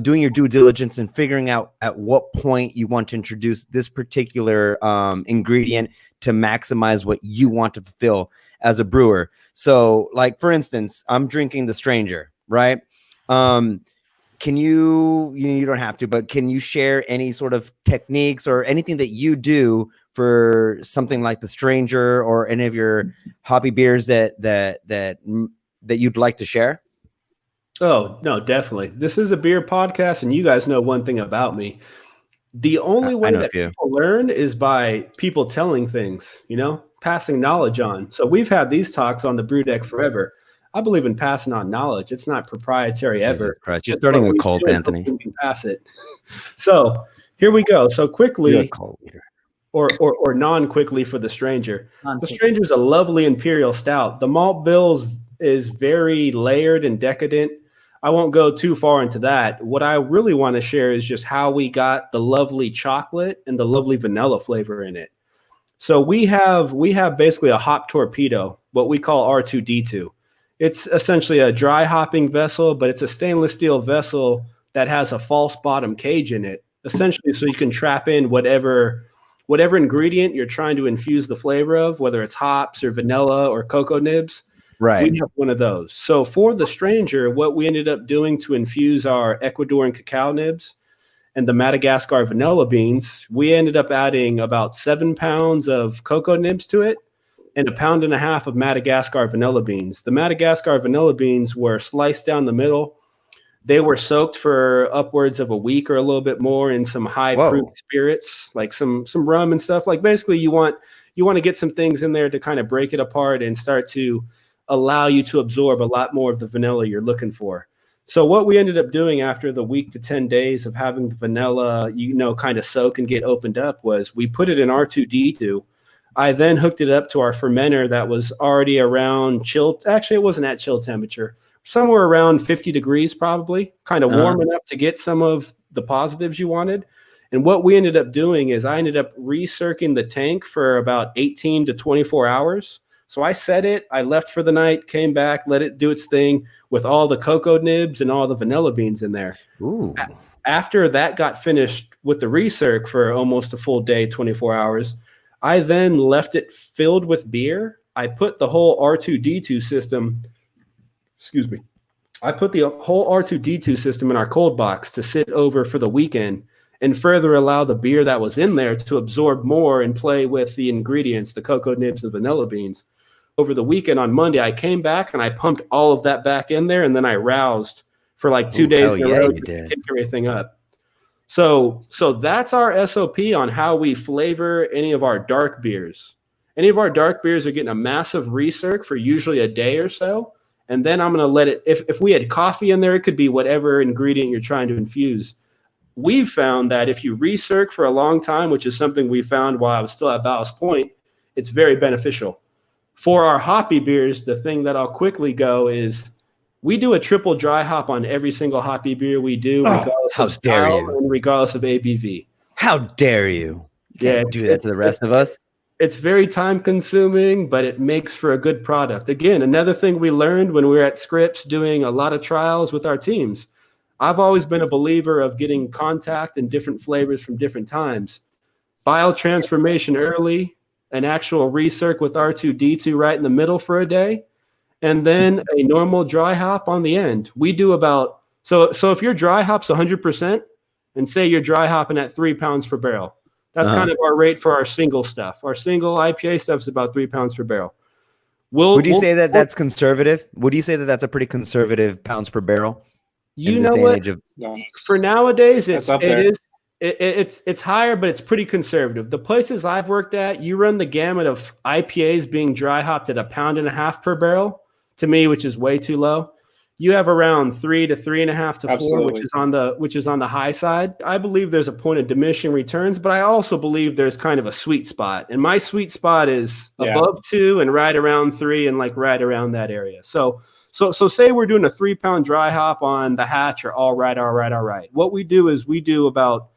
doing your due diligence and figuring out at what point you want to introduce this particular ingredient to maximize what you want to fulfill as a brewer. So like, for instance, I'm drinking the Stranger, right? Can you don't have to, but can you share any sort of techniques or anything that you do for something like the Stranger or any of your hobby beers that you'd like to share? Oh, no, definitely. This is a beer podcast, and you guys know one thing about me. The only way that people learn is by people telling things, passing knowledge on. So we've had these talks on the brew deck forever. I believe in passing on knowledge. It's not proprietary ever. Christ. You're starting a cult, Anthony. We can pass it. So here we go. So quickly, or non-quickly for the Stranger. The Stranger is a lovely Imperial stout. The malt bill is very layered and decadent. I won't go too far into that. What I really want to share is just how we got the lovely chocolate and the lovely vanilla flavor in it. So we have basically a hop torpedo, what we call R2D2. It's essentially a dry hopping vessel, but it's a stainless steel vessel that has a false bottom cage in it, essentially so you can trap in whatever ingredient you're trying to infuse the flavor of, whether it's hops or vanilla or cocoa nibs. Right. We have one of those. So for the Stranger, what we ended up doing to infuse our Ecuadorian cacao nibs and the Madagascar vanilla beans, we ended up adding about 7 pounds of cocoa nibs to it and 1.5 pounds of Madagascar vanilla beans. The Madagascar vanilla beans were sliced down the middle. They were soaked for upwards of a week or a little bit more in some high proof spirits, like some rum and stuff. Like basically you want to get some things in there to kind of break it apart and start to allow you to absorb a lot more of the vanilla you're looking for. So what we ended up doing after the week to 10 days of having the vanilla, kind of soak and get opened up was we put it in R2D2. I then hooked it up to our fermenter that was already around chill. Actually, it wasn't at chill temperature, somewhere around 50 degrees, probably kind of warm enough to get some of the positives you wanted. And what we ended up doing is I ended up recircling the tank for about 18 to 24 hours. So I set it, I left for the night, came back, let it do its thing with all the cocoa nibs and all the vanilla beans in there. Ooh. After that got finished with the recirc for almost a full day, 24 hours, I then left it filled with beer. I put the whole R2D2 system, I put the whole R2D2 system in our cold box to sit over for the weekend and further allow the beer that was in there to absorb more and play with the ingredients, the cocoa nibs and vanilla beans. Over the weekend on Monday, I came back and I pumped all of that back in there, and then I roused for like 2 days in a row to pick everything up. So that's our SOP on how we flavor any of our dark beers. Any of our dark beers are getting a massive recirc for usually a day or so, and then I'm going to let it. If we had coffee in there, it could be whatever ingredient you're trying to infuse. We've found that if you recirc for a long time, which is something we found while I was still at Ballast Point, it's very beneficial. For our hoppy beers, the thing that I'll quickly go is we do a triple dry hop on every single hoppy beer we do, regardless of style and regardless of ABV. How dare you? You can't do that to the rest of us. It's very time consuming, but it makes for a good product. Again, another thing we learned when we were at Scripps doing a lot of trials with our teams. I've always been a believer of getting contact and different flavors from different times. Biotransformation early, an actual recirc with R2D2 right in the middle for a day, and then a normal dry hop on the end. We do about, so if your dry hop's 100%, and say you're dry hopping at 3 pounds per barrel, that's kind of our rate for our single stuff. Our single IPA stuff is about 3 pounds per barrel. Would you say that that's conservative? Would you say that that's a pretty conservative pounds per barrel? You know what? For nowadays, it's higher, but it's pretty conservative. The places I've worked at, you run the gamut of IPAs being dry hopped at 1.5 pounds per barrel, to me, which is way too low. You have around 3 to 3.5 to 4, which is on the high side. I believe there's a point of diminishing returns, but I also believe there's kind of a sweet spot. And my sweet spot is above 2 and right around 3 and like right around that area. So say we're doing a 3 pound dry hop on the hatch or all right. What we do is we do about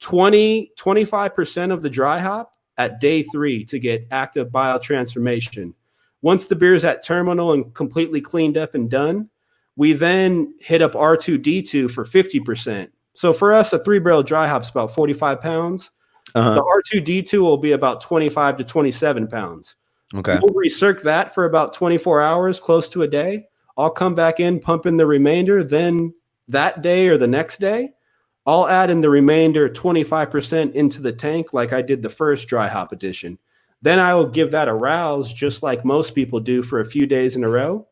25% of the dry hop at day 3 to get active biotransformation. Once the beer's at terminal and completely cleaned up and done, we then hit up R2D2 for 50%. So for us, a 3-barrel dry hop is about 45 pounds. The R2D2 will be about 25 to 27 pounds. Okay. We'll recirc that for about 24 hours, close to a day. I'll come back in, pump in the remainder. Then that day or the next day, I'll add in the remainder 25% into the tank like I did the first dry hop edition. Then I will give that a rouse just like most people do for a few days in a row.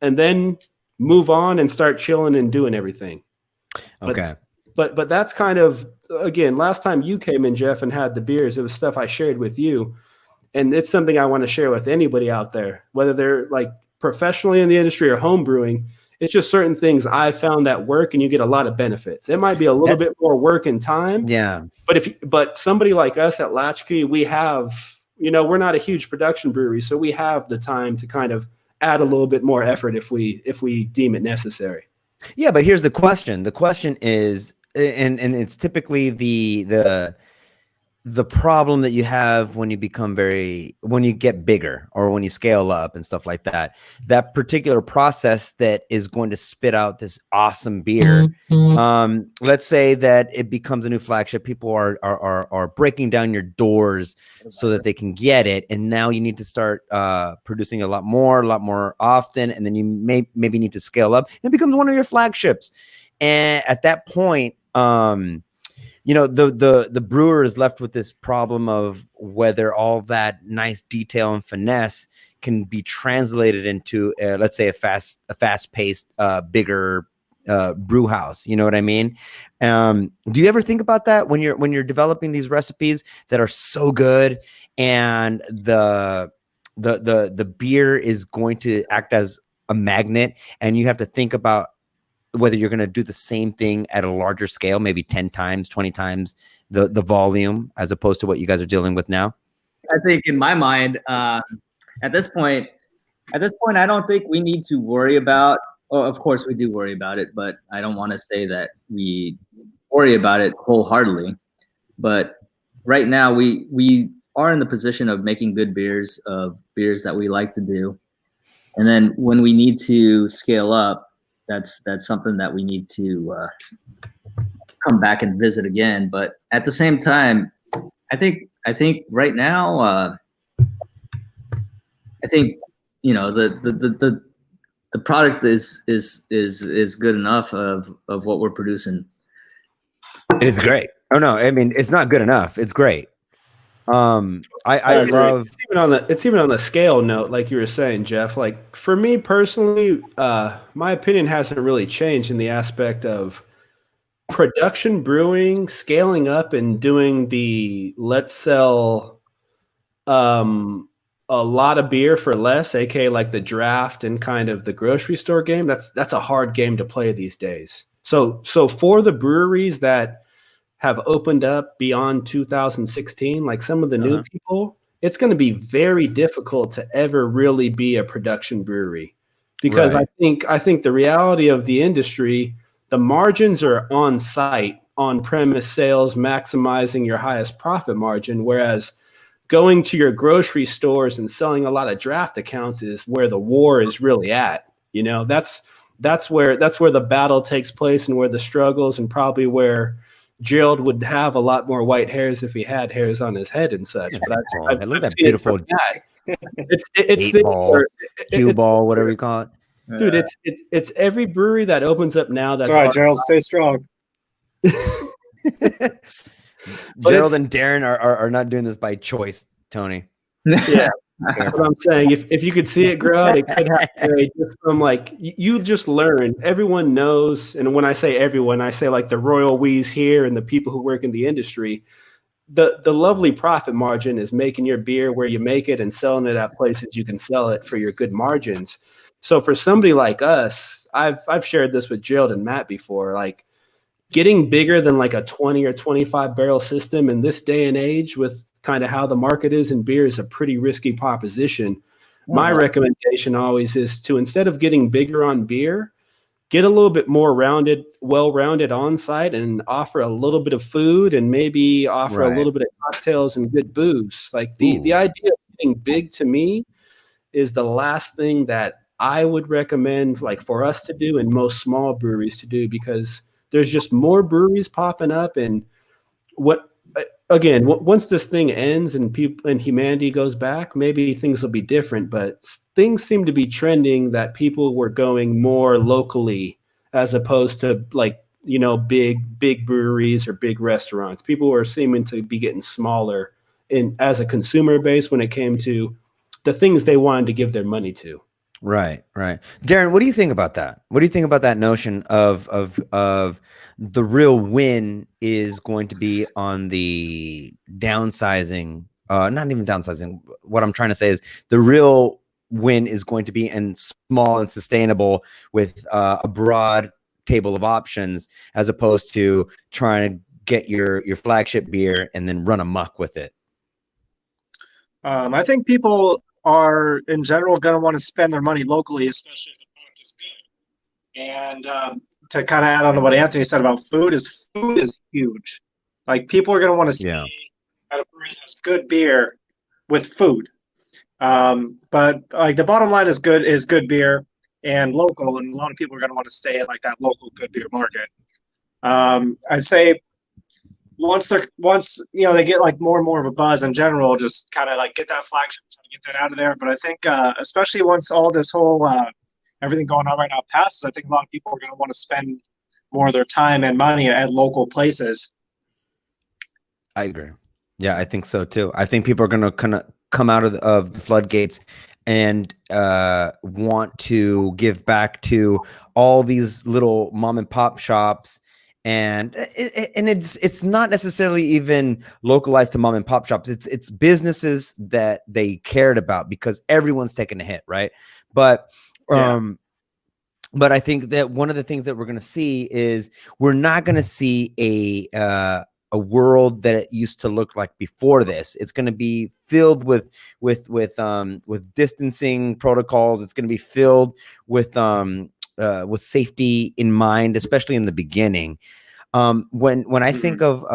And then move on and start chilling and doing everything. Okay. But that's kind of, again, last time you came in, Jeff, and had the beers, it was stuff I shared with you. And it's something I want to share with anybody out there, whether they're like professionally in the industry or home brewing. It's just certain things I found that work and you get a lot of benefits. It might be a little bit more work and time. Yeah. But somebody like us at Latchkey, we have, we're not a huge production brewery, so we have the time to kind of add a little bit more effort if we deem it necessary. Yeah, but here's the question. The question is, and it's typically the problem that you have when you when you get bigger or when you scale up and stuff like that, that particular process that is going to spit out this awesome beer. Let's say that it becomes a new flagship. People are breaking down your doors so that they can get it. And now you need to start producing a lot more often. And then you maybe need to scale up. And it becomes one of your flagships. And at that point, the brewer is left with this problem of whether all that nice detail and finesse can be translated into, let's say, a fast-paced, bigger brew house. You know what I mean? Do you ever think about that when you're developing these recipes that are so good and the beer is going to act as a magnet, and you have to think about whether you're going to do the same thing at a larger scale, maybe 10 times, 20 times the volume, as opposed to what you guys are dealing with now? I think in my mind, at this point, I don't think we need to worry about, of course we do worry about it, but I don't want to say that we worry about it wholeheartedly. But right now we are in the position of making good beers that we like to do. And then when we need to scale up, that's something that we need to come back and visit again. But at the same time, I think right now, I think the product is good enough of what we're producing. It's great. Oh no, I mean it's not good enough. It's great. I love it's even on the scale note, like you were saying, Jeff. Like for me personally, my opinion hasn't really changed in the aspect of production brewing, scaling up, and doing the let's sell a lot of beer for less, aka like the draft and kind of the grocery store game. That's a hard game to play these days. So for the breweries that have opened up beyond 2016, like some of the new people, it's going to be very difficult to ever really be a production brewery, because right. I think the reality of the industry, the margins are on site, on premise sales, maximizing your highest profit margin, whereas going to your grocery stores and selling a lot of draft accounts is where the war is really at. You know, that's where the battle takes place and where the struggles, and probably where Gerald would have a lot more white hairs if he had hairs on his head and such. But I love that beautiful it's eight ball, cue ball, whatever you call it. Dude, it's every brewery that opens up now. That's all right, Gerald. Stay strong. Gerald and Darren are not doing this by choice, Tony. Yeah. That's what I'm saying. If you could see it grow, it could happen just from like you just learn. Everyone knows, and when I say everyone, I say like the royal wees here and the people who work in the industry. The lovely profit margin is making your beer where you make it and selling it at places you can sell it for your good margins. So for somebody like us, I've shared this with Gerald and Matt before, like getting bigger than like a 20 or 25 barrel system in this day and age with kind of how the market is in beer is a pretty risky proposition. My recommendation always is to, instead of getting bigger on beer, get a little bit more well-rounded on site and offer a little bit of food and maybe offer a little bit of cocktails and good booze. Like the idea of getting big to me is the last thing that I would recommend like for us to do and most small breweries to do, because there's just more breweries popping up. And once this thing ends and people and humanity goes back, maybe things will be different, but things seem to be trending that people were going more locally as opposed to like, you know, big breweries or big restaurants. People were seeming to be getting smaller as a consumer base when it came to the things they wanted to give their money to. Right. Darren, what do you think about that? What do you think about that notion of the real win is going to be on the downsizing? Not even downsizing. What I'm trying to say is the real win is going to be in small and sustainable with a broad table of options, as opposed to trying to get your flagship beer and then run amok with it. I think people are in general going to want to spend their money locally, especially if the product is good. And to kind of add on to what Anthony said about food is huge. Like people are going to want to stay at a brewery that has good beer with food. But like the bottom line is good beer and local, and a lot of people are going to want to stay at like that local good beer market. I'd say once you know they get like more and more of a buzz in general, just kind of like get that flagship, try to get that out of there. But I think especially once all this whole everything going on right now passes, I think a lot of people are going to want to spend more of their time and money at local places. I agree. Yeah, I think so too. I think people are going to kind of come out of the floodgates and want to give back to all these little mom and pop shops. And it's not necessarily even localized to mom and pop shops. It's businesses that they cared about, because everyone's taking a hit, right? But I think that one of the things that we're going to see is we're not going to see a world that it used to look like before this. It's going to be filled with distancing protocols. It's going to be filled with safety in mind, especially in the beginning. When I think of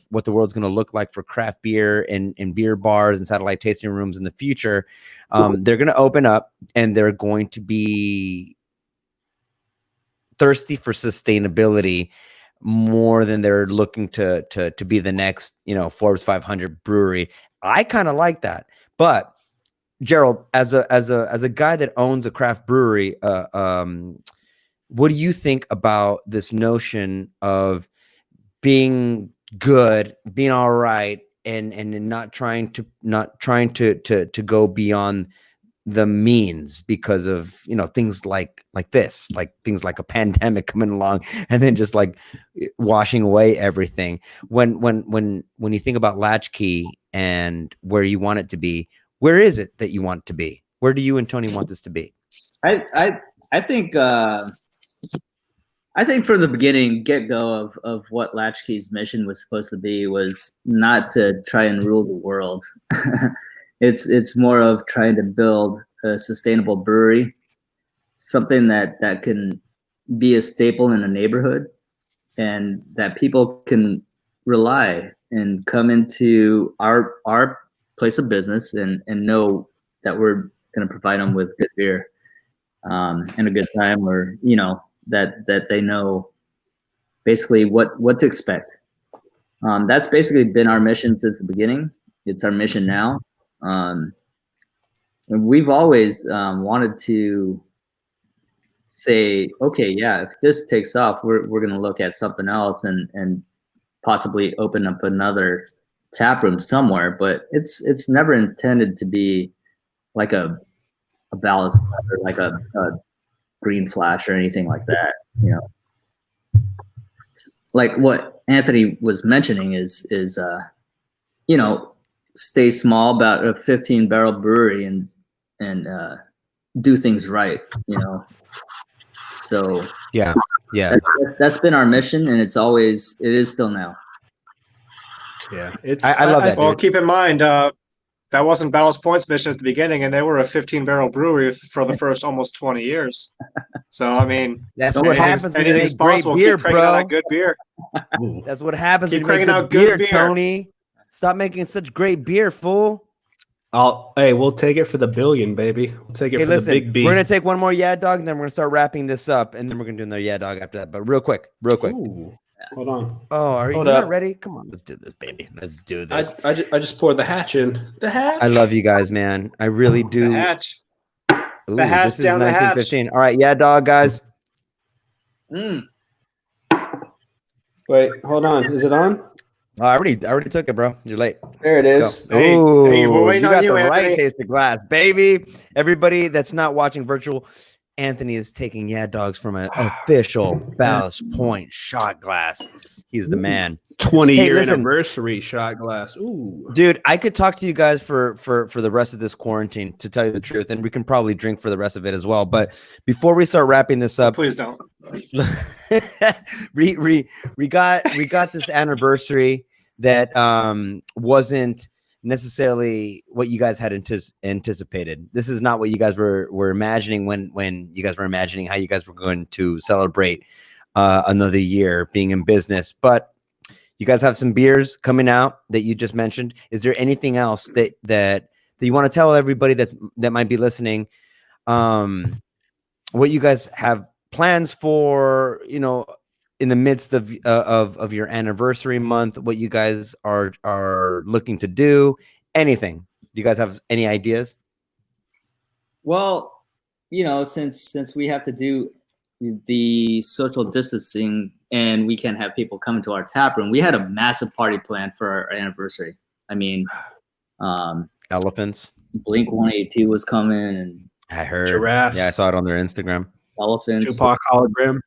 what the world's going to look like for craft beer and beer bars and satellite tasting rooms in the future, they're going to open up and they're going to be thirsty for sustainability more than they're looking to be the next, Forbes 500 brewery. I kind of like that. But Gerald, as a guy that owns a craft brewery, what do you think about this notion of being good, being all right, and not trying to go beyond the means because of things like this, like things like a pandemic coming along and then just like washing away everything? When you think about Latchkey and where you want it to be, where is it that you want it to be? Where do you and Tony want this to be? I think from the beginning, get-go of what Latchkey's mission was supposed to be was not to try and rule the world. It's more of trying to build a sustainable brewery, something that can be a staple in a neighborhood and that people can rely and come into our place of business and know that we're going to provide them with good beer and a good time, or that they know basically what to expect. That's basically been our mission since the beginning. It's our mission now. And we've always wanted to say, okay, yeah, if this takes off, we're going to look at something else and possibly open up another tap room somewhere. But it's never intended to be like a Ballast or like a Green Flash or anything like that. Like what Anthony was mentioning is stay small, about a 15-barrel brewery, and do things right. So Yeah. that's been our mission, and it is still now. Yeah, I love that. Well, dude. keep in mind that wasn't Ballast Point's mission at the beginning, and they were a 15-barrel brewery for the first almost 20 years. So I mean, That's what happens when you anything's make great possible. beer, Keep cranking bro. out that good beer. That's what happens Keep when you make cranking good out good beer. Tony. Stop making such great beer, fool. Hey, we'll take it for the billion, baby. We'll take it Hey, for listen, the big B. we're gonna take one more Yeah Dog, and then we're gonna start wrapping this up, and then we're gonna do another Yeah Dog after that. But real quick. Ooh, hold on. Oh, are you Hold not up. ready? Come on, let's do this, baby. Let's do this. I just poured the hatch in. The hatch. I love you guys, man. I really do. The hatch. Ooh, The hatch this is down the hatch. 1915. All right, Yeah Dog, guys. Wait, hold on. Is it on? Oh, I already took it, bro. You're late. There it Let's is. go. Hey, Ooh, hey, we're waiting you on got you, the right Anthony. taste of glass, baby. Everybody that's not watching virtual, Anthony is taking Yeah Dogs from an official Ballast Point shot glass. He's the man. 20-year listen. anniversary shot glass. Ooh. Dude, I could talk to you guys for the rest of this quarantine, to tell you the truth, and we can probably drink for the rest of it as well. But before we start wrapping this up, Please don't. we got this anniversary that wasn't necessarily what you guys had anticipated. This is not what you guys were imagining when you guys were imagining how you guys were going to celebrate another year being in business. But you guys have some beers coming out that you just mentioned. Is there anything else that you want to tell everybody that might be listening? What you guys have plans for, in the midst of your anniversary month, what you guys are looking to do, anything? Do you guys have any ideas? Well, since we have to do the social distancing and we can't have people come into our tap room, we had a massive party planned for our anniversary. I mean, Elephants. Blink 182 was coming, and I heard. Giraffe. Yeah, I saw it on their Instagram. Elephants. Tupac hologram.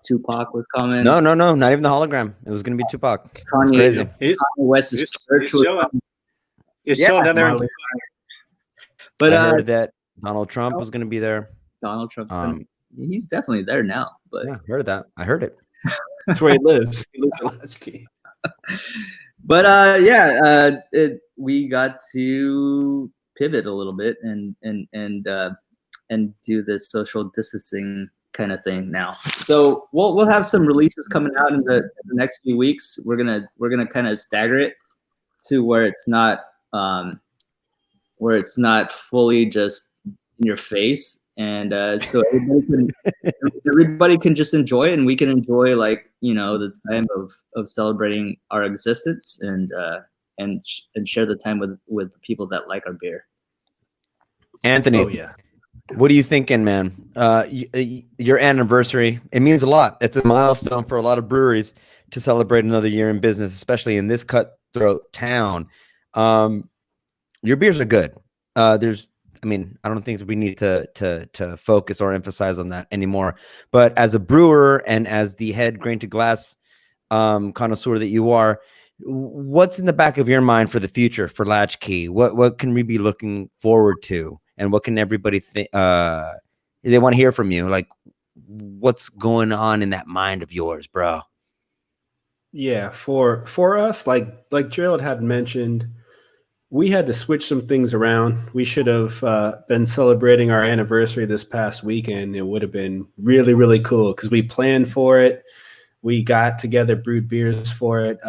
Tupac was coming. No, not even the hologram. It was going to be Tupac. It's Kanye, crazy. He's West's church was chilling. coming. He's Yeah. chilling down there. But I heard that Donald Trump was going to be there. Donald Trump's he's definitely there now. But Yeah, heard that. I heard it. That's where he lives. He lives in Latchkey. But we got to pivot a little bit and do this social distancing kind of thing now. So we'll have some releases coming out in the next few weeks. We're gonna kind of stagger it to where it's not fully just in your face, and so everybody can just enjoy it, and we can enjoy the time of celebrating our existence and share the time with the people that like our beer. Anthony, Oh yeah. what are you thinking, man? Your anniversary, it means a lot. It's a milestone for a lot of breweries to celebrate another year in business, especially in this cutthroat town. Your beers are good. I don't think we need to focus or emphasize on that anymore. But as a brewer and as the head grain to glass connoisseur that you are, what's in the back of your mind for the future for Latchkey? What can we be looking forward to? And what can everybody think? They want to hear from you. Like, what's going on in that mind of yours, bro? Yeah, for us, like Gerald had mentioned, we had to switch some things around. We should have been celebrating our anniversary this past weekend. It would have been really, really cool because we planned for it. We got together, brewed beers for it.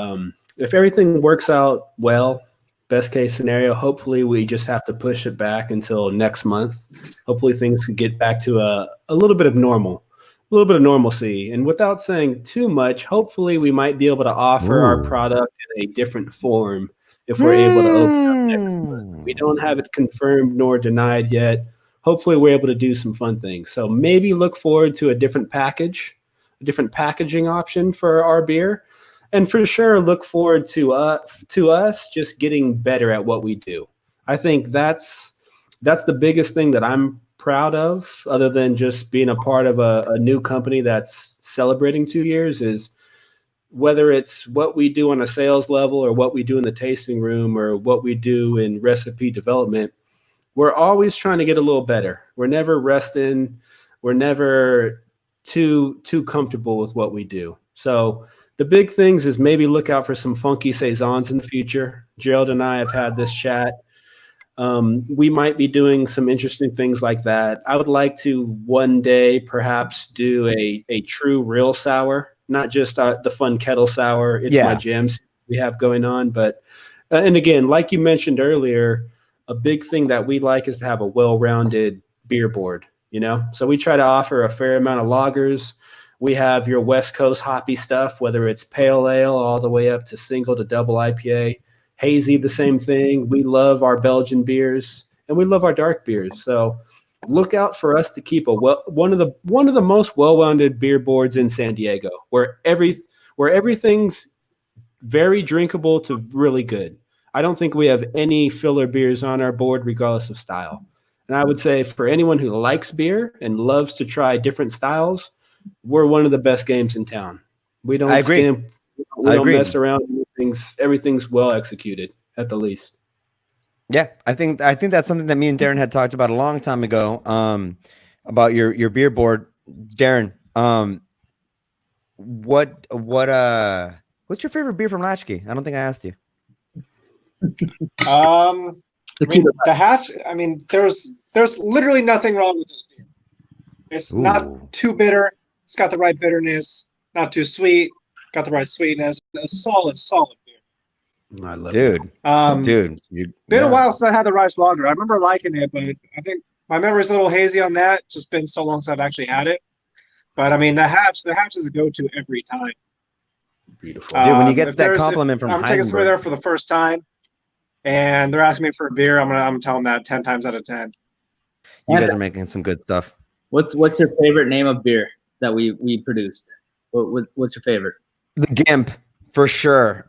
if everything works out well, best case scenario, hopefully we just have to push it back until next month. Hopefully things could get back to a little bit of normal, a little bit of normalcy. And without saying too much, hopefully we might be able to offer our product in a different form if we're able to open up next month. We don't have it confirmed nor denied yet. Hopefully we're able to do some fun things. So maybe look forward to a different package, a different packaging option for our beer. And for sure, look forward to us just getting better at what we do. I think that's the biggest thing that I'm proud of, other than just being a part of a new company that's celebrating 2 years, is whether it's what we do on a sales level or what we do in the tasting room or what we do in recipe development. We're always trying to get a little better. We're never resting. We're never too comfortable with what we do. So the big things is maybe look out for some funky saisons in the future. Gerald and I have had this chat. We might be doing some interesting things like that. I would like to one day perhaps do a true real sour, not just the fun kettle sour. It's my jams we have going on. But and again, like you mentioned earlier, a big thing that we like is to have a well-rounded beer board, you know? So we try to offer a fair amount of lagers. We have your West Coast hoppy stuff, whether it's pale ale all the way up to single to double IPA. Hazy, the same thing. We love our Belgian beers and we love our dark beers. So look out for us to keep one of the most well-rounded beer boards in San Diego, where everything's very drinkable to really good. I don't think we have any filler beers on our board, regardless of style. And I would say for anyone who likes beer and loves to try different styles, we're one of the best games in town. We don't scam. We don't mess around. Everything's well executed at the least. Yeah, I think that's something that me and Darren had talked about a long time ago. About your beer board, Darren. What's your favorite beer from Latchkey? I don't think I asked you. The hatch. I mean, there's literally nothing wrong with this beer. It's not too bitter. It's got the right bitterness. Not too sweet. Got the right sweetness. A solid beer. I love it. Dude, been a while since I had the rice lager. I remember liking it, but I think my memory's a little hazy on that. It's just been so long since I've actually had it. But I mean, the hatch is a go-to every time. Beautiful. Dude, when you get that compliment from I'm taking somebody there for the first time, and they're asking me for a beer, I'm gonna tell them that 10 times out of 10. You guys are making some good stuff. What's your favorite name of beer that we produced? What's your favorite? The Gimp, for sure.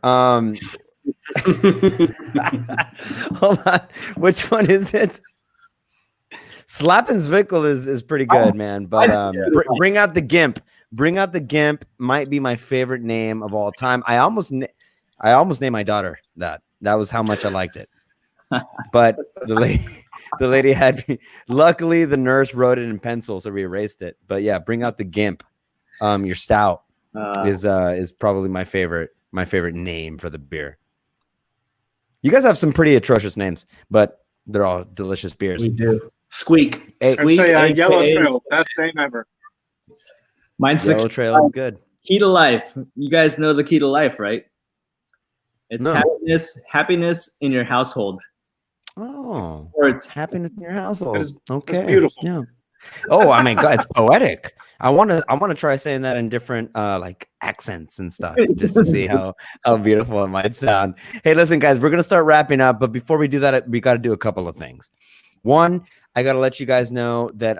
Hold on. Which one is it? Slappenswickel is pretty good, man. But bring out the Gimp. Bring out the Gimp might be my favorite name of all time. I almost named my daughter that. That was how much I liked it. But the lady had me. Luckily, the nurse wrote it in pencil, so we erased it. But yeah, bring out the Gimp. Your stout is probably my favorite name for the beer. You guys have some pretty atrocious names, but they're all delicious beers. We do. Squeak. I'd say Yellow Trail, best name ever. Mine's Yellow Trail is good. Key to life. You guys know the key to life, right? It's happiness in your household. Oh, or it's happiness in your household. Okay, it's beautiful. Yeah. Oh, I mean, God, it's poetic. I want to try saying that in different like accents and stuff, just to see how beautiful it might sound. Hey, listen, guys, we're gonna start wrapping up, but before we do that, we got to do a couple of things. One, I got to let you guys know that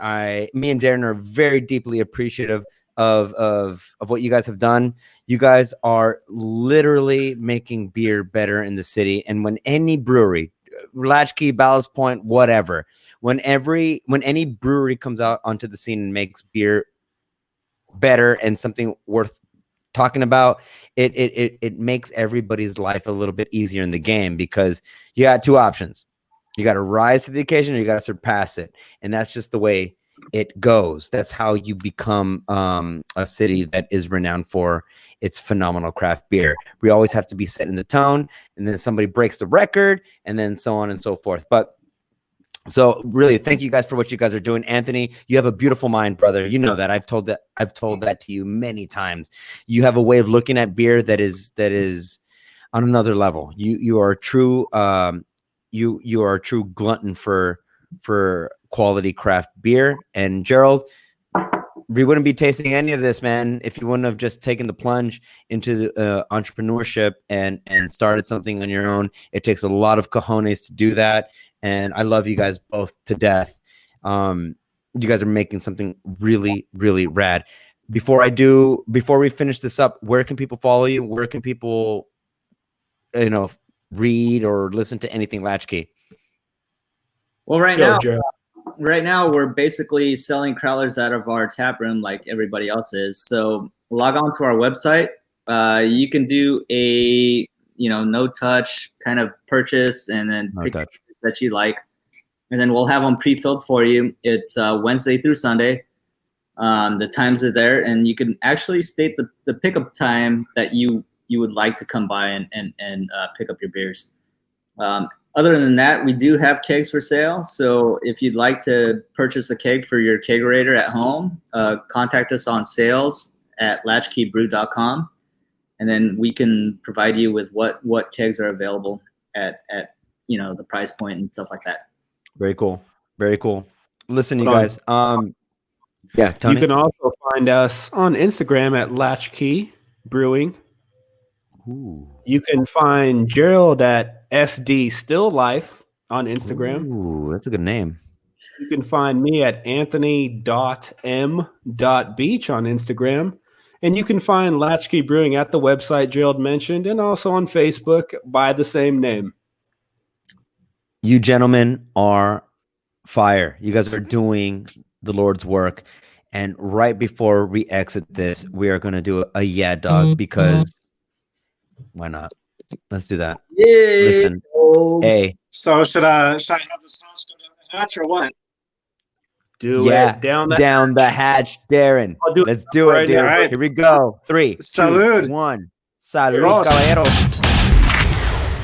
me and Darren are very deeply appreciative of what you guys have done. You guys are literally making beer better in the city, and when any brewery, Latchkey, Ballast Point, whatever. When any brewery comes out onto the scene and makes beer better and something worth talking about, it makes everybody's life a little bit easier in the game, because you got two options. You got to rise to the occasion or you got to surpass it. And that's just the way it goes. That's how you become a city that is renowned for its phenomenal craft beer. We always have to be setting the tone, and then somebody breaks the record, and then so on and so forth. But so really, thank you guys for what you guys are doing. Anthony, you have a beautiful mind, brother. You know that. I've told that to you many times. You have a way of looking at beer that is on another level. You are a true you are a true glutton for quality craft beer. And Gerald, we wouldn't be tasting any of this, man, if you wouldn't have just taken the plunge into the entrepreneurship and started something on your own. It takes a lot of cojones to do that, and I love you guys both to death. You guys are making something really, really rad. Before we finish this up, where can people follow you? Where can people, read or listen to anything Latchkey? Well, right Go, now, Gerald. we're basically selling crowlers out of our tap room like everybody else is. So log on to our website. You can do a no touch kind of purchase, and then pick that you like, and then we'll have them pre-filled for you. It's Wednesday through Sunday. The times are there, and you can actually state the pickup time that you would like to come by and pick up your beers. Other than that, we do have kegs for sale. So if you'd like to purchase a keg for your kegerator at home, contact us on sales@latchkeybrew.com, and then we can provide you with what kegs are available at the price point and stuff like that. Very cool. Very cool. Listen, you guys. Yeah, Tony. You can also find us on Instagram at Latchkey Brewing. Ooh. You can find Gerald at SD Still Life on Instagram. Ooh, that's a good name. You can find me at anthony.m.beech on Instagram. And you can find Latchkey Brewing at the website Gerald mentioned, and also on Facebook by the same name. You gentlemen are fire. You guys are doing the Lord's work. And right before we exit this, we are going to do a yeah dog, because why not? Let's do that. Yay! Listen, hey. So should I have the sauce go down the hatch or what? Do it down the hatch, Darren. Let's do it, dude. All right. Here we go. 3, Salud. 2, 1. Salud, caballero.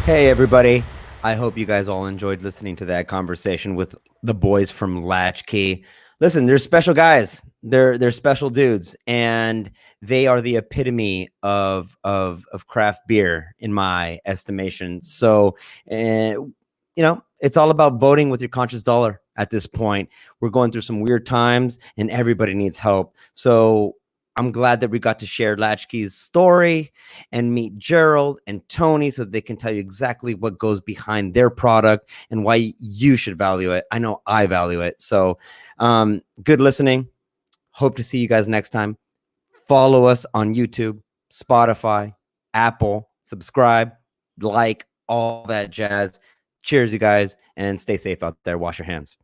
Hey, everybody. I hope you guys all enjoyed listening to that conversation with the boys from Latchkey. Listen, they're special guys. They're special dudes, and they are the epitome of craft beer in my estimation. So, it's all about voting with your conscious dollar at this point. We're going through some weird times, and everybody needs help. So I'm glad that we got to share Latchkey's story and meet Gerald and Tony, so they can tell you exactly what goes behind their product and why you should value it. I know I value it. So good listening. Hope to see you guys next time. Follow us on YouTube, Spotify, Apple, subscribe, like, all that jazz. Cheers, you guys, and stay safe out there. Wash your hands.